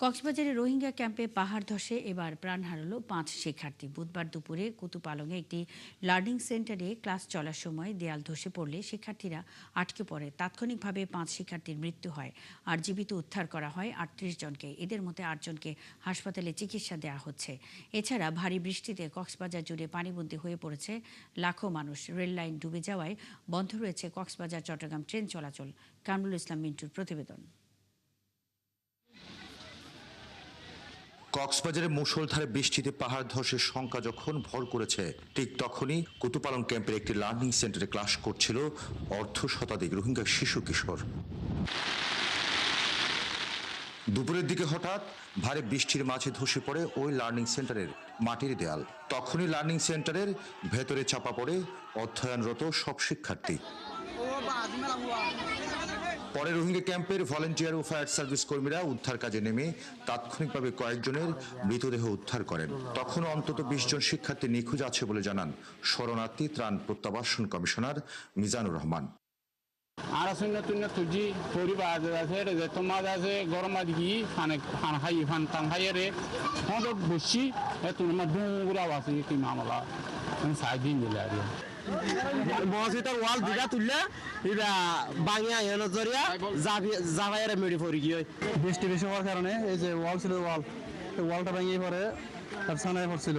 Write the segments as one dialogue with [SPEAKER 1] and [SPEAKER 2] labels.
[SPEAKER 1] কক্সবাজারে রোহিঙ্গা ক্যাম্পে পাহাড় ধসে এবার প্রাণ হারালো 5 শিক্ষার্থী। বুধবার দুপুরে কুতুপালংয়ে একটি লার্নিং সেন্টারে ক্লাস চলার সময় দেয়াল ধসে পড়লে শিক্ষার্থীরা আটকে পড়ে। তাৎক্ষণিকভাবে 5 শিক্ষার্থীর মৃত্যু হয় আর জীবিত উদ্ধার করা হয় 38 জনকে। এদের মধ্যে 8 জনকে হাসপাতালে চিকিৎসা দেওয়া হচ্ছে। এছাড়া ভারী বৃষ্টিতে কক্সবাজার জুড়ে পানিবন্দী হয়ে পড়েছে লাখো মানুষ। রেল লাইন ডুবে যাওয়ায় বন্ধ রয়েছে কক্সবাজার চট্টগ্রাম ট্রেন চলাচল। কামরুল ইসলাম মিন্টুর প্রতিবেদন।
[SPEAKER 2] কক্সবাজারে মুষলধারে বৃষ্টিতে পাহাড় ধসের শঙ্কা যখন ভর করেছে, ঠিক তখনই কুতুপালং ক্যাম্পের একটি লার্নিং সেন্টারে ক্লাস করছিল অর্ধ শতাধিক রোহিঙ্গা শিশু কিশোর। দুপুরের দিকে হঠাৎ ভারী বৃষ্টির মাঝে ধসে পড়ে ওই লার্নিং সেন্টারের মাটির দেয়াল। তখনই লার্নিং সেন্টারের ভেতরে চাপা পড়ে অধ্যয়নরত সব শিক্ষার্থী। পরে রোহিঙ্গা ক্যাম্পের ভলেন্টিয়ার ও ফায়ার সার্ভিস কর্মীরা উদ্ধার কাজে নেমে তাৎক্ষণিকভাবে কয়েকজনের মৃতদেহ উদ্ধার করেন। তখন অন্তত 20 জন শিক্ষার্থী নিখোঁজ আছে বলে জানান শরণার্থী ত্রাণ প্রত্যাবাসন কমিশনার মিজানুর রহমান।
[SPEAKER 3] আর শূন্য তুন্য তুজি পরিবার আছে যে তোমার আছে গরম আদি ফান খাই ফান টান খাই রে হঠাৎ বসি তোমার ডুঙ্গুরা আছে কি মামলা সাই দিন দিলে আর
[SPEAKER 4] মসজিদের ওয়াল দিঘা তুললে এটা বাঙিয়া এনে জরিয়া জাভাইয়ের মেডি পড়ি গিয়ে বৃষ্টি বেশি হওয়ার কারণে এই যে ওয়াল ছিল ওয়ালটা ভেঙে পরে আর সানায় পড়ছিল।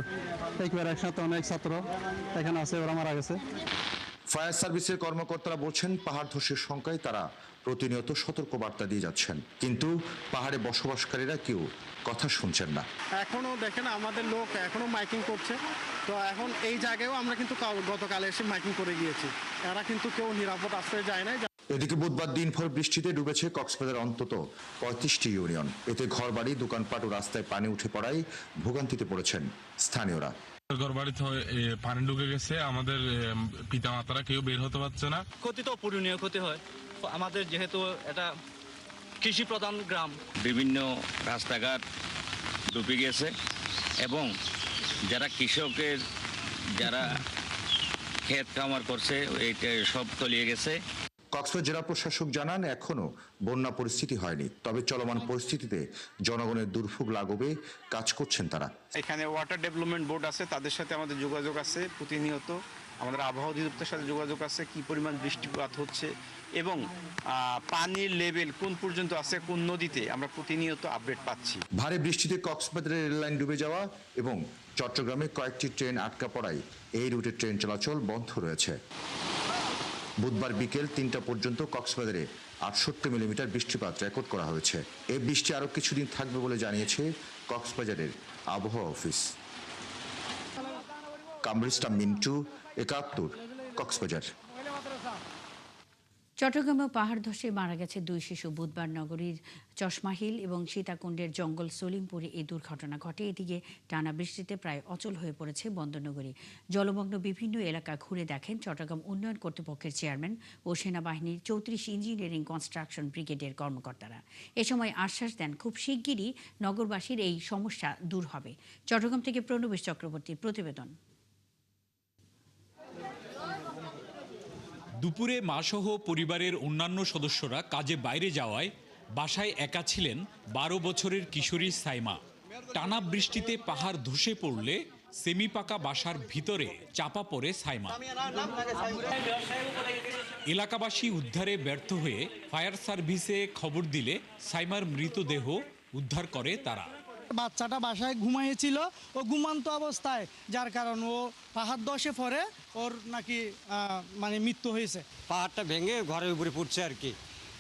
[SPEAKER 4] একবার একসাথে অনেক ছাত্র এখানে আছে, ওরা মারা গেছে।
[SPEAKER 2] ফায়ার সার্ভিসের কর্মকর্তারা বলছেন পাহাড় ধসের শঙ্কায় তারা প্রতিনিয়ত সতর্কবার্তা দিয়ে যাচ্ছেন, কিন্তু পাহাড়ে বসবাসকারীরা কেউ কথা শুনছেন না।
[SPEAKER 5] এখনো দেখেন আমাদের লোক এখনো মাইকিং করছে, তো এখন এই জায়গায়ও আমরা কিন্তু গতকাল এসে মাইকিং করে গিয়েছি, এরা কিন্তু কেউ নিরাপদ আশ্রয়ে যায় নাই।
[SPEAKER 2] এদিকে বুধবার দিনভর বৃষ্টিতে ডুবেছে কক্সবাজার অন্তত 35টি ইউনিয়ন। এতে ঘরবাড়ি, দোকানপাট ও রাস্তায় পানি উঠে পড়ায় ভোগান্তিতে পড়েছেন স্থানীয়রা।
[SPEAKER 6] ঘরবাড়িতে পানি ঢুকে গেছে, আমাদের পিতা মাতারা কেউ বের হতে পারছে না।
[SPEAKER 7] ক্ষতি তো অপূরণীয় ক্ষতি হয় আমাদের, যেহেতু এটা কৃষি প্রধান গ্রাম।
[SPEAKER 8] বিভিন্ন রাস্তাঘাট ডুবে গেছে এবং যারা কৃষকের যারা ক্ষেত খামার করছে এইটা সব তলিয়ে গেছে।
[SPEAKER 2] কক্সবাজার জেলা প্রশাসক জানান এখনো বন্যা পরিস্থিতি হয়নি, তবে চলমান পরিস্থিতিতে জনগণের দুর্ভোগ লাঘবে কাজ করছেন তারা।
[SPEAKER 5] এখানে ওয়াটার ডেভেলপমেন্ট বোর্ড আছে, তাদের সাথে আমাদের যোগাযোগ আছে প্রতিনিয়ত। আমাদের আবহাওয়া অধিদপ্তরের সাথে যোগাযোগ আছে, কি পরিমাণ বৃষ্টিপাত হচ্ছে এবং পানির লেভেল কোন পর্যন্ত আছে কোন নদীতে, আমরা প্রতিনিয়ত আপডেট পাচ্ছি।
[SPEAKER 2] ভারী বৃষ্টিতে কক্সবাজারের রেললাইন ডুবে যাওয়া এবং চট্টগ্রামে কয়েকটি ট্রেন আটকা পড়ায় এই রুটে ট্রেন চলাচল বন্ধ রয়েছে। বুধবার বিকেল 3টা পর্যন্ত কক্সবাজারে 68 মিলিমিটার বৃষ্টিপাত রেকর্ড করা হয়েছে। এই বৃষ্টি আরও কিছুদিন থাকবে বলে জানিয়েছে কক্সবাজারের আবহাওয়া অফিস। কামরুল ইসলাম মিন্টু, 71, কক্সবাজার।
[SPEAKER 1] চট্টগ্রামে পাহাড় ধসে মারা গেছে 2 শিশু। বুধবার নগরীর চশমাহিল এবং সীতাকুণ্ডের জঙ্গল সলিমপুরে এই দুর্ঘটনা ঘটে। এদিকে টানা বৃষ্টিতে প্রায় অচল হয়ে পড়েছে বন্দরনগরী। জলমগ্ন বিভিন্ন এলাকা ঘুরে দেখেন চট্টগ্রাম উন্নয়ন কর্তৃপক্ষের চেয়ারম্যান ও সেনাবাহিনীর 34 ইঞ্জিনিয়ারিং কনস্ট্রাকশন ব্রিগেডের কর্মকর্তারা। এ সময় আশ্বাস দেন খুব শিগগিরই নগরবাসীর এই সমস্যা দূর হবে। চট্টগ্রাম থেকে প্রণবেশ চক্রবর্তীর প্রতিবেদন।
[SPEAKER 9] দুপুরে মাসহ পরিবারের অন্যান্য সদস্যরা কাজে বাইরে যাওয়ায় বাসায় একা ছিলেন 12 বছরের কিশোরী সাইমা। টানা বৃষ্টিতে পাহাড় ধসে পড়লে সেমি পাকা বাসার ভিতরে চাপা পড়ে সাইমা। এলাকাবাসী উদ্ধারে ব্যর্থ হয়ে ফায়ার সার্ভিসে খবর দিলে সাইমার মৃতদেহ উদ্ধার করে তারা।
[SPEAKER 4] বাচ্চাটা বাসায় ঘুমাইয়েছিল, ও ঘুমান্ত অবস্থায়, যার কারণ ও পাহাড় ধসে পড়ে ওর নাকি মৃত্যু হয়েছে।
[SPEAKER 10] পাহাড়টা ভেঙে ঘরের উপরে পড়ছে আর কি।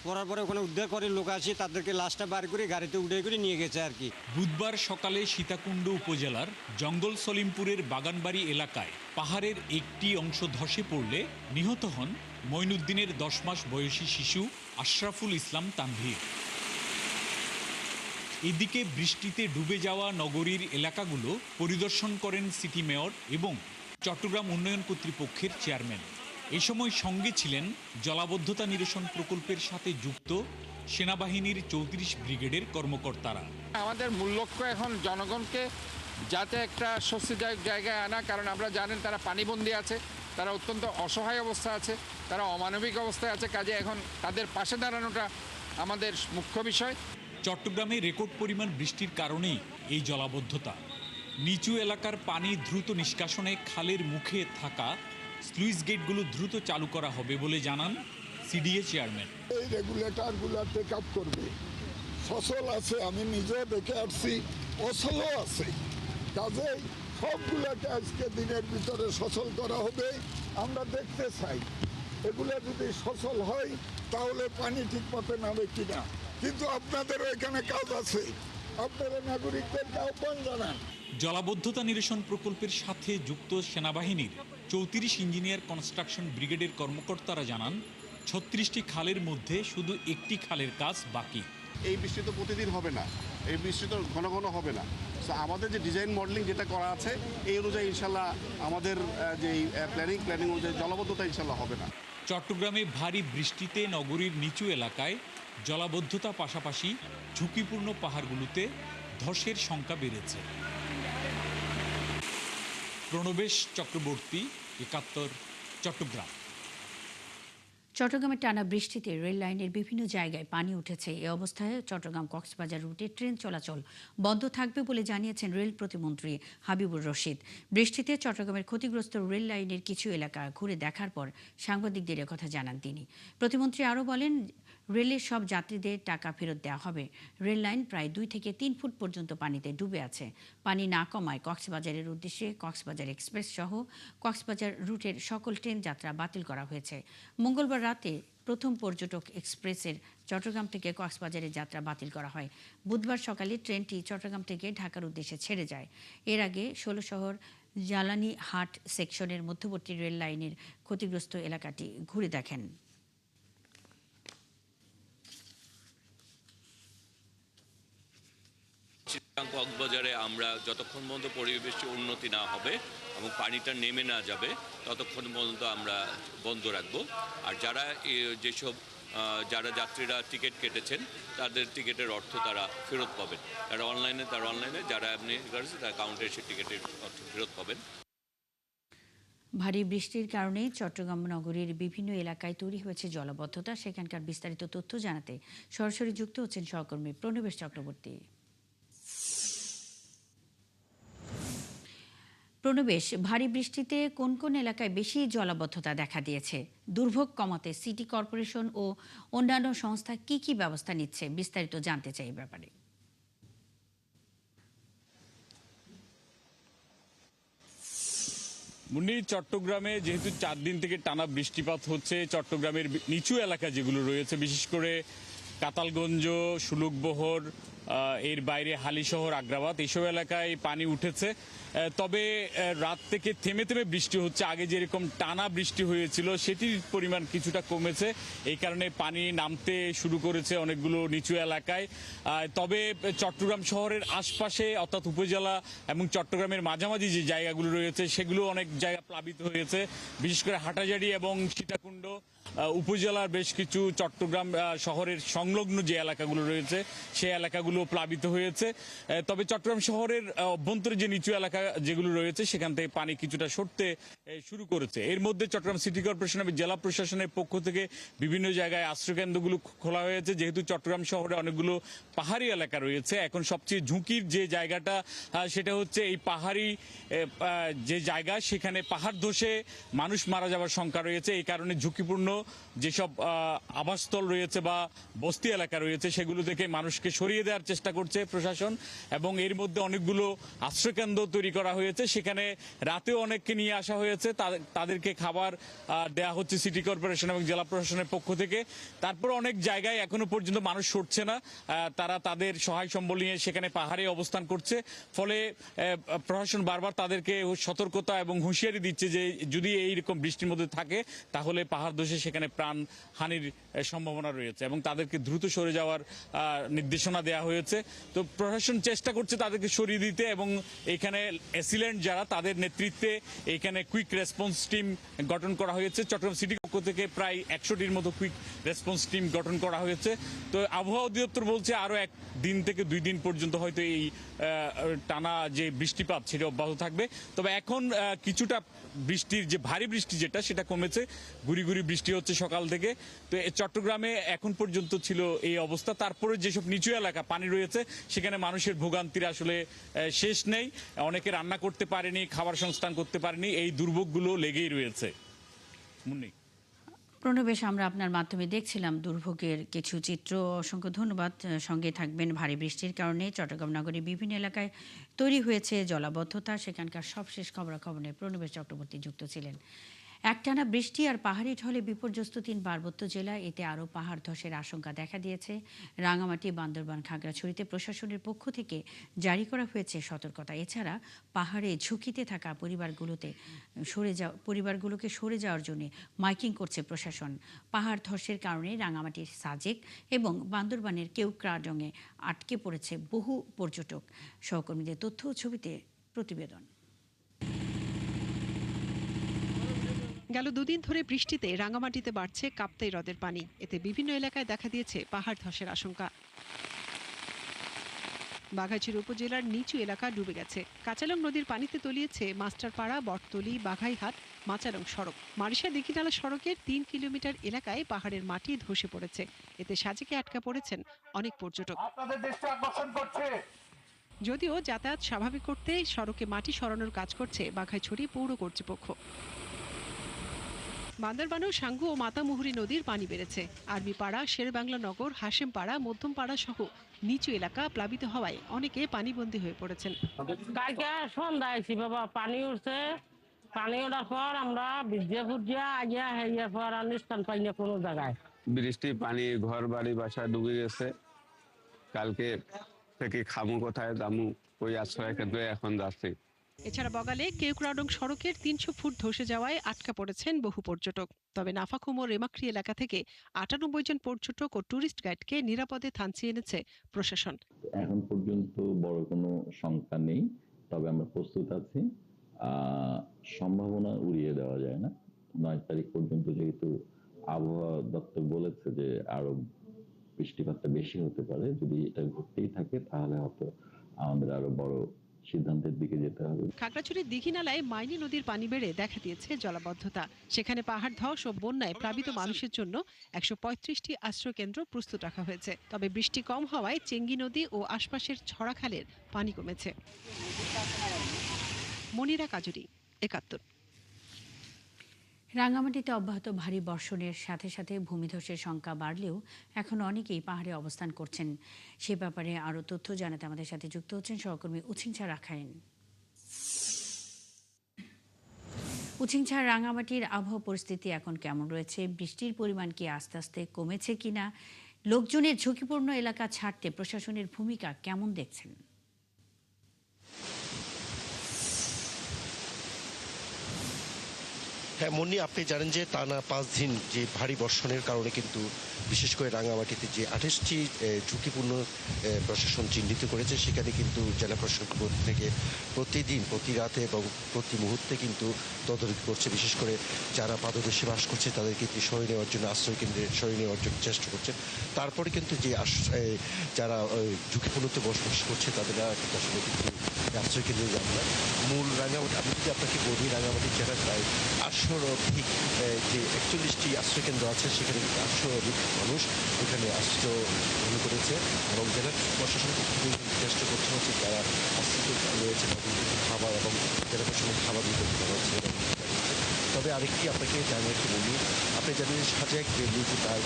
[SPEAKER 10] পড়ার পরে ওখানে উদ্ধার করে লোক আসে, তাদেরকে লাশটা বার করে গাড়িতে উঠে করে নিয়ে গেছে আর কি।
[SPEAKER 9] বুধবার সকালে সীতাকুণ্ড উপজেলার জঙ্গল সলিমপুরের বাগানবাড়ি এলাকায় পাহাড়ের একটি অংশ ধসে পড়লে নিহত হন মঈনুদ্দিনের 10 মাস বয়সী শিশু আশরাফুল ইসলাম তানভীর। এদিকে বৃষ্টিতে ডুবে যাওয়া নগরীর এলাকাগুলো পরিদর্শন করেন সিটি মেয়র এবং চট্টগ্রাম উন্নয়ন কর্তৃপক্ষের চেয়ারম্যান। এ সময় সঙ্গে ছিলেন জলাবদ্ধতা নিরসন প্রকল্পের সাথে যুক্ত সেনাবাহিনীর 34 ব্রিগেডের কর্মকর্তারা।
[SPEAKER 3] আমাদের মূল লক্ষ্য এখন জনগণকে যাতে একটা স্বস্তিদায়ক জায়গায় আনা, কারণ আমরা জানেন তারা পানিবন্দী আছে, তারা অত্যন্ত অসহায় অবস্থা আছে, তারা অমানবিক অবস্থায় আছে। কাজে এখন তাদের পাশে দাঁড়ানোটা আমাদের মুখ্য বিষয়।
[SPEAKER 9] চট্টগ্রামে রেকর্ড পরিমাণ বৃষ্টির কারণেই এই জলাবদ্ধতা। নিচু এলাকার পানি দ্রুত নিষ্কাশনে খালের মুখে থাকা স্লুইস গেটগুলো দ্রুত চালু করা হবে বলে জানান সিডিএ চেয়ারম্যান।
[SPEAKER 11] এই রেগুলেটরগুলো টেক আপ করবে, ফসল আছে, আমি নিজেও দেখে আসছি, ফসলও আছে, কাজেই সবগুলোকে আজকে দিনের ভিতরে সচল করা হবে। আমরা দেখতে চাই এগুলো যদি সচল হয় তাহলে পানি ঠিক মতো নামে কিনা, কিন্তু আপনাদেরও এখানে কাজ আছে, আপনারা নাগরিকদেরকে আহ্বান জানান।
[SPEAKER 9] জলাবদ্ধতা নিরসন প্রকল্পের সাথে যুক্ত সেনাবাহিনীর 34 ইঞ্জিনিয়ার কনস্ট্রাকশন ব্রিগেডের কর্মকর্তারা জানান 36টি খালের মধ্যে শুধু একটি খালের কাজ বাকি।
[SPEAKER 12] এই বৃষ্টি তো প্রতিদিন হবে না, এই বৃষ্টি তো ঘন ঘন হবে না। তো আমাদের যে ডিজাইন মডেলিং যেটা করা আছে এই অনুযায়ী ইনশাল্লাহ আমাদের যে প্ল্যানিং অনুযায়ী জলাবদ্ধতা ইনশাল্লাহ হবে না।
[SPEAKER 9] চট্টগ্রামে ভারী বৃষ্টিতে নগরীর নিচু এলাকায় জলাবদ্ধতা পাশাপাশি ঝুঁকিপূর্ণ পাহাড়গুলোতে ধসের সংখ্যা বেড়েছে। প্রণবেশ চক্রবর্তী, ৭১, চট্টগ্রাম।
[SPEAKER 1] চট্টগ্রামের টানা বৃষ্টিতে রেল লাইনের বিভিন্ন জায়গায় পানি উঠেছে। এ অবস্থায় চট্টগ্রাম কক্সবাজার রুটে ট্রেন চলাচল বন্ধ থাকবে বলে জানিয়েছেন রেল প্রতিমন্ত্রী হাবিবুর রশিদ। বৃষ্টিতে চট্টগ্রামের ক্ষতিগ্রস্ত রেল লাইনের কিছু এলাকা ঘুরে দেখার পর সাংবাদিকদের একথা জানান তিনি। প্রতিমন্ত্রী আরও বলেন, রেলের সব যাত্রীদের টাকা ফেরত দেওয়া হবে। রেল লাইন প্রায় 2 থেকে 3 ফুট পর্যন্ত পানিতে ডুবে আছে। পানি না কমায় কক্সবাজারের উদ্দেশ্যে কক্সবাজার এক্সপ্রেস সহ কক্সবাজার রুটের সকল ট্রেন যাত্রা বাতিল করা হয়েছে। মঙ্গলবার রাতে প্রথম পর্যটক এক্সপ্রেসের চট্টগ্রাম থেকে কক্সবাজারের যাত্রা বাতিল করা হয়। বুধবার সকালে ট্রেনটি চট্টগ্রাম থেকে ঢাকার উদ্দেশ্যে ছেড়ে যায়। এর আগে 16 শহর জ্বালানি হাট সেকশনের মধ্যবর্তী রেল লাইনের ক্ষতিগ্রস্ত এলাকাটি ঘুরে দেখেন।
[SPEAKER 13] কক্সবাজারে আমরা যতক্ষণ পর্যন্ত পরিবেশের উন্নতি না হবে এবং পানিটা নেমে না যাবে ততক্ষণ পর্যন্ত আমরা বন্ধ রাখবো। আর যারা যাত্রীরা টিকিট কেটেছেন তাদের টিকিটের অর্থ তারা ফেরত পাবেন। তারা অনলাইনে যারা আপনি করেছে তারা কাউন্টে এসে টিকিটের অর্থ ফেরত পাবেন।
[SPEAKER 1] ভারী বৃষ্টির কারণে চট্টগ্রাম নগরীর বিভিন্ন এলাকায় তৈরি হয়েছে জলাবদ্ধতা। সেখানকার বিস্তারিত তথ্য জানাতে সরাসরি যুক্ত হচ্ছেন সহকর্মী প্রণবেশ চক্রবর্তী। প্রণবেশ, ভারী বৃষ্টিতে কোন কোন এলাকায় বেশি জলাবদ্ধতা দেখা দিয়েছে? দুর্ভোগ কমাতে সিটি কর্পোরেশন ও অন্যান্য সংস্থা কি কি ব্যবস্থা নিচ্ছে, বিস্তারিত জানতে চাই এই ব্যাপারে।
[SPEAKER 14] মুন্নি, চট্টগ্রামে যেহেতু 4 দিন থেকে টানা বৃষ্টিপাত হচ্ছে, চট্টগ্রামের নিচু এলাকা যেগুলো রয়েছে, বিশেষ করে কাতালগঞ্জ, সুলুকবহর, এর বাইরে হালিশহর, আগ্রাবাদ, এইসব এলাকায় পানি উঠেছে। তবে রাত থেকে থেমে থেমে বৃষ্টি হচ্ছে। আগে যেরকম টানা বৃষ্টি হয়েছিল সেটির পরিমাণ কিছুটা কমেছে। এই কারণে পানি নামতে শুরু করেছে অনেকগুলো নিচু এলাকায়। তবে চট্টগ্রাম শহরের আশপাশে অর্থাৎ উপজেলা এবং চট্টগ্রামের মাঝামাঝি যে জায়গাগুলো রয়েছে সেগুলো অনেক জায়গা প্লাবিত হয়েছে। বিশেষ করে হাটাজারি এবং সীতাকুণ্ড উপজেলার বেশ কিছু চট্টগ্রাম শহরের সংলগ্ন যে এলাকাগুলো রয়েছে সেই এলাকাগুলো প্লাবিত হয়েছে। তবে চট্টগ্রাম শহরের অভ্যন্তরে যে নিচু এলাকা যেগুলো রয়েছে সেখান থেকে পানি কিছুটা সরতে শুরু করেছে। এর মধ্যে চট্টগ্রাম সিটি কর্পোরেশন এবং জেলা প্রশাসনের পক্ষ থেকে বিভিন্ন জায়গায় আশ্রয়কেন্দ্রগুলো খোলা হয়েছে। যেহেতু চট্টগ্রাম শহরে অনেকগুলো পাহাড়ি এলাকা রয়েছে, এখন সবচেয়ে ঝুঁকির যে জায়গাটা সেটা হচ্ছে এই পাহাড়ি যে জায়গা, সেখানে পাহাড় ধসে মানুষ মারা যাওয়ার সংখ্যা রয়েছে। এই কারণে ঝুঁকিপূর্ণ যেসব আবাসস্থল রয়েছে বা বস্তি এলাকা রয়েছে সেগুলো থেকে মানুষকে সরিয়ে দেওয়ার চেষ্টা করছে প্রশাসন, এবং এর মধ্যে অনেকগুলো আশ্রয়কেন্দ্র তৈরি করা হয়েছে। সেখানে রাতেও অনেককে নিয়ে আসা হয়েছে, তাদেরকে খাবার দেওয়া হচ্ছে সিটি কর্পোরেশন এবং জেলা প্রশাসনের পক্ষ থেকে। তারপর অনেক জায়গায় এখনো পর্যন্ত মানুষ সরছে না, তারা তাদের সহায় সম্বল নিয়ে সেখানে পাহাড়ে অবস্থান করছে। ফলে প্রশাসন বারবার তাদেরকে সতর্কতা এবং হুঁশিয়ারি দিচ্ছে যে যদি এইরকম বৃষ্টির মধ্যে থাকে তাহলে পাহাড় ধসে সেখানে প্রাণ হানির সম্ভাবনা রয়েছে এবং তাদেরকে দ্রুত সরে যাওয়ার নির্দেশনা দেওয়া হয়েছে। তো প্রশাসন চেষ্টা করছে তাদেরকে সরিয়ে দিতে, এবং এখানে অ্যাসিলেন্ট যারা তাদের নেতৃত্বে এখানে কুইক রেসপন্স টিম গঠন করা হয়েছে। চট্টগ্রাম সিটি পক্ষ থেকে প্রায় 100টির মতো কুইক রেসপন্স টিম গঠন করা হয়েছে। তো আবহাওয়া অধিদপ্তর বলছে আরও 1 দিন থেকে 2 দিন পর্যন্ত হয়তো এই টানা যে বৃষ্টিপাত সেটা অব্যাহত থাকবে। তবে এখন কিছুটা বৃষ্টির যে ভারী বৃষ্টি যেটা সেটা কমেছে, গুড়ি গুড়ি বৃষ্টি হচ্ছে সকাল থেকে। তো চট্টগ্রামে এখন পর্যন্ত ছিল এই অবস্থা। তারপরে যেসব নিচু এলাকা পানি রয়েছে সেখানে মানুষের ভোগান্তির আসলে শেষ নেই। অনেকে রান্না করতে পারেনি, খাবার সংস্থান করতে পারেনি, এই দুর্ভোগগুলো লেগেই রয়েছে। মুন্নি,
[SPEAKER 1] প্রণবেশ, আমরা আপনার মাধ্যমে দেখছিলাম দুর্ভোগের কিছু চিত্র। অসংখ্য ধন্যবাদ। সঙ্গে থাকবেন। ভারী বৃষ্টির কারণে চট্টগ্রাম নগরীর বিভিন্ন এলাকায় তৈরি হয়েছে জলাবদ্ধতা। সেখানকার সবশেষ খবরাখবরে প্রণবেশ চক্রবর্তী যুক্ত ছিলেন। একটানা বৃষ্টি আর পাহাড়ি ঢলে বিপর্যস্ত 3 পার্বত্য জেলা, এতে আরও পাহাড় ধসের আশঙ্কা দেখা দিয়েছে। রাঙামাটি, বান্দরবান, খাগড়াছড়িতে প্রশাসনের পক্ষ থেকে জারি করা হয়েছে সতর্কতা। এছাড়া পাহাড়ে ঝুঁকিতে থাকা পরিবারগুলোকে সরে যাওয়ার জন্য মাইকিং করছে প্রশাসন। পাহাড় ধসের কারণে রাঙামাটির সাজেক এবং বান্দরবানের কেওক্রাডংয়ে আটকে পড়েছে বহু পর্যটক। সহকর্মীদের তথ্য ও ছবিতে প্রতিবেদন।
[SPEAKER 15] গেল 2 দিন ধরে বৃষ্টিতে রাঙামাটিতে বাড়ছে কাপ্তাই হ্রদের পানি। এতে বিভিন্ন এলাকায় দেখা দিয়েছে পাহাড় ধসের আশঙ্কা। বাঘাইছড়ি উপজেলার নিচু এলাকা ডুবে গেছে। কাঁচালং নদীর পানিতে তলিয়েছে মাস্টারপাড়া, বটতলি, বাঘাইহাট, মাচালং সড়ক। মারিশা দিঘিনালা সড়কের 3 কিলোমিটার এলাকায় পাহাড়ের মাটি ধসে পড়েছে। এতে সাজেকে আটকা পড়েছেন অনেক পর্যটক। যদিও যাতায়াত স্বাভাবিক করতে সড়কে মাটি সরানোর কাজ করছে বাঘাইছড়ি পৌর কর্তৃপক্ষ। বান্দরবানেও সাঙ্গু ও মাতামুহুরী নদীর পানি বেড়েছে। আরবিপাড়া, শেরবাংলা নগর, হাশেমপাড়া, মধ্যমপাড়া সহ নিচু এলাকা প্লাবিত হওয়ায় অনেকে পানিবন্দী হয়ে পড়েছেন।
[SPEAKER 16] কালকে সন্ধ্যা আইছি বাবা, পানি উঠছে। পানি ওঠার পর আমরা ভিজিয়া পর আর নিস্তার পাই না কোনো জায়গায়।
[SPEAKER 3] বৃষ্টি পানি ঘর বাড়ি বাসা ডুবে গেছে। কালকে থেকে খামু কোথায় দামু, ওই আশ্রয় কেন্দ্রে এখন যাচ্ছি।
[SPEAKER 15] এছাড়া বগালে কেওক্রাডং সড়কের 300 ফুট ধসে যাওয়ায় আটকা পড়েছেন বহু পর্যটক। তবে নাফাখুম ও রেমাক্রি এলাকা থেকে 98 জন পর্যটক ও টুরিস্ট গাইডকে নিরাপদে থানচিয়ে এনেছে প্রশাসন।
[SPEAKER 17] এখন পর্যন্ত বড় কোনো শঙ্কা নেই, তবে আমরা প্রস্তুত আছি। সম্ভাবনা উড়িয়ে দেওয়া যায় না। 9 তারিখ পর্যন্ত যেহেতু আবহাওয়া দপ্তর বলেছে যে আরো বৃষ্টিপাতটা বেশি হতে পারে, যদি এটা ঘটতেই থাকে তাহলে হয়তো আমাদের আরো বড় সিদ্ধান্তের দিকে যেতে হবে।
[SPEAKER 15] খাগড়াছড়ির দিঘিনালায় মাইনি নদীর পানি বেড়ে দেখা দিয়েছে জলাবদ্ধতা। সেখানে পাহাড় ধস ও বন্যায় প্লাবিত মানুষের জন্য 135টি আশ্রয় কেন্দ্র প্রস্তুত রাখা হয়েছে। তবে বৃষ্টি কম হওয়ায় চেঙ্গি নদী ও আশপাশের ছড়াখালের পানি কমেছে। মনিরা কাজুরি, 71।
[SPEAKER 1] রাঙামাটিতে অব্যাহত ভারী বর্ষণের সাথে সাথে ভূমিধসের সংখ্যা বাড়লেও এখন অনেকেই পাহাড়ে অবস্থান করছেন। সে ব্যাপারে আরও তথ্য জানাতে আমাদের সাথে যুক্ত হচ্ছেন সহকর্মী উছিংছা রাখাইন। উছিংছা, রাঙামাটির আবহাওয়া পরিস্থিতি এখন কেমন রয়েছে? বৃষ্টির পরিমাণ কি আস্তে আস্তে কমেছে কিনা? লোকজনের ঝুঁকিপূর্ণ এলাকা ছাড়তে প্রশাসনের ভূমিকা কেমন দেখছেন?
[SPEAKER 18] হ্যাঁ মুন্নি, আপনি জানেন যে টানা 5 দিন যে ভারী বর্ষণের কারণে কিন্তু বিশেষ করে রাঙামাটিতে যে 28টি ঝুঁকিপূর্ণ প্রশাসন চিহ্নিত করেছে, সেখানে কিন্তু জেলা প্রশাসন থেকে প্রতিদিন, প্রতি রাতে এবং প্রতি মুহূর্তে কিন্তু তদারকি করছে। বিশেষ করে যারা পাদদেশে বাস করছে তাদেরকে সরিয়ে নেওয়ার জন্য আশ্রয় কেন্দ্রে সরিয়ে নেওয়ার জন্য চেষ্টা করছে। তারপরে কিন্তু যে যারা ঝুঁকিপূর্ণতে বসবাস করছে তাদেরা কিন্তু আসলে কিন্তু আশ্রয় কেন্দ্রে যাবে না। মূল রাঙামাটি, আমি যদি আপনাকে বলি, রাঙামাটি জেলার প্রায় 800 অধিক যে 41টি আশ্রয় কেন্দ্র আছে, সেখানে কিন্তু 800 অধিক মানুষ এখানে আশ্রয় গ্রহণ করেছে এবং জেলা প্রশাসন চেষ্টা করছে হচ্ছে যারা আশ্রিত রয়েছে তাদের কিন্তু খাবার এবং জেলা প্রশাসনের খাবার বিতরণ করা হচ্ছে। তবে আরেকটি আপনাকে জানিয়ে রাখতে বলি, আপনি জানেন সাজেক বেলুতে তার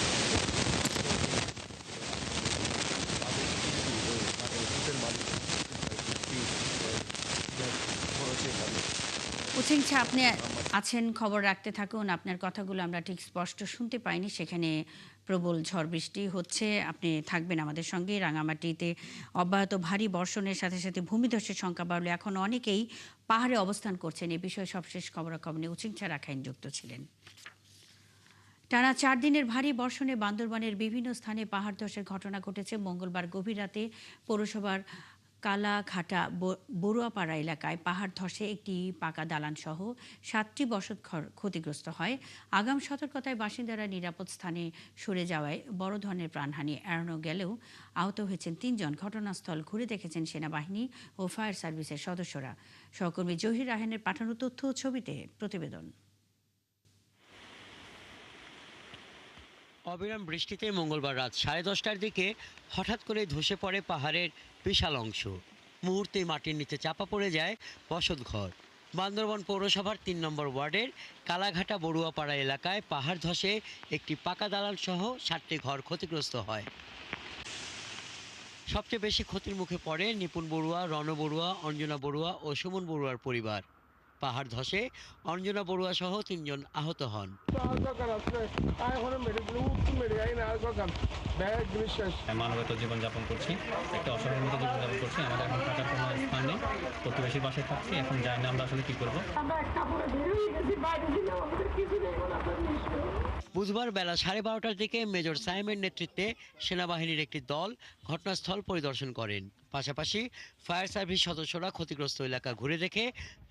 [SPEAKER 1] উছিংছা, আপনি আছেন, খবর রাখতে থাকুন। আপনার কথাগুলো আমরা ঠিক স্পষ্ট শুনতে পাইনি। সেখানে প্রবল ঝড় বৃষ্টি হচ্ছে। আপনি থাকবেন আমাদের সঙ্গে। রাঙামাটিতে অব্যাহত ভারী বর্ষণের সাথে সাথে ভূমিধসের সংখ্যা বাড়লে এখন অনেকেই পাহাড়ে অবস্থান করছেন। এ বিষয়ে সবশেষ খবরাখবর নিয়ে উছিংছা রাখাইন যুক্ত ছিলেন। টানা 4 দিনের ভারী বর্ষণে বান্দরবানের বিভিন্ন স্থানে পাহাড় ধসের ঘটনা ঘটেছে। মঙ্গলবার গভীর রাতে পৌরসভার কালাঘাটা বড়ুয়াপাড়া এলাকায় পাহাড় ধসে একটি পাকা দালান সহ 7টি বসতঘর ক্ষতিগ্রস্ত হয়। আগাম সতর্কতায় বাসিন্দারা নিরাপদ স্থানে সরে যাওয়ায় বড় ধরনের প্রাণহানি এড়ানো গেলেও আহত হয়েছেন 3 জন। ঘটনাস্থল ঘুরে দেখেছেন সেনাবাহিনী ও ফায়ার সার্ভিসের সদস্যরা। সহকর্মী জহির রায়হানের পাঠানো তথ্য ও ছবিতে প্রতিবেদন।
[SPEAKER 19] অবিরাম বৃষ্টিতে মঙ্গলবার রাত 10:30টার দিকে হঠাৎ করে ধসে পড়ে পাহাড়ের বিশাল অংশ। মুহূর্তেই মাটির নিচে চাপা পড়ে যায় বসতঘর। বান্দরবান পৌরসভার 3 নম্বর ওয়ার্ডের কালাঘাটা বড়ুয়াপাড়া এলাকায় পাহাড় ধসে একটি পাকা দালান সহ 7টি ঘর ক্ষতিগ্রস্ত হয়। সবচেয়ে বেশি ক্ষতির মুখে পড়ে নিপুণ বড়ুয়া, রণ বড়ুয়া, অঞ্জনা বড়ুয়া ও সুমন বড়ুয়ার পরিবার। পাহাড় ধসে অঞ্জনা বড়ুয়া সহ 3 জন আহত হন।
[SPEAKER 20] মানবত জীবনযাপন করছি, একটা অসহায়ের মতো জীবনযাপন করছি। আমাদের এখন থাকার কোনো স্থান নেই, প্রতিবেশীর বাসায় থাকছি। এখন জানি না আমরা আসলে কি করবো।
[SPEAKER 19] বুধবার বেলা 12:30টার দিকে মেজর সাইমের নেতৃত্বে সেনাবাহিনীর একটি দল ঘটনাস্থল পরিদর্শন করেন। পাশাপাশি ফায়ার সার্ভিস সদস্যরা ক্ষতিগ্রস্ত এলাকা ঘুরে দেখে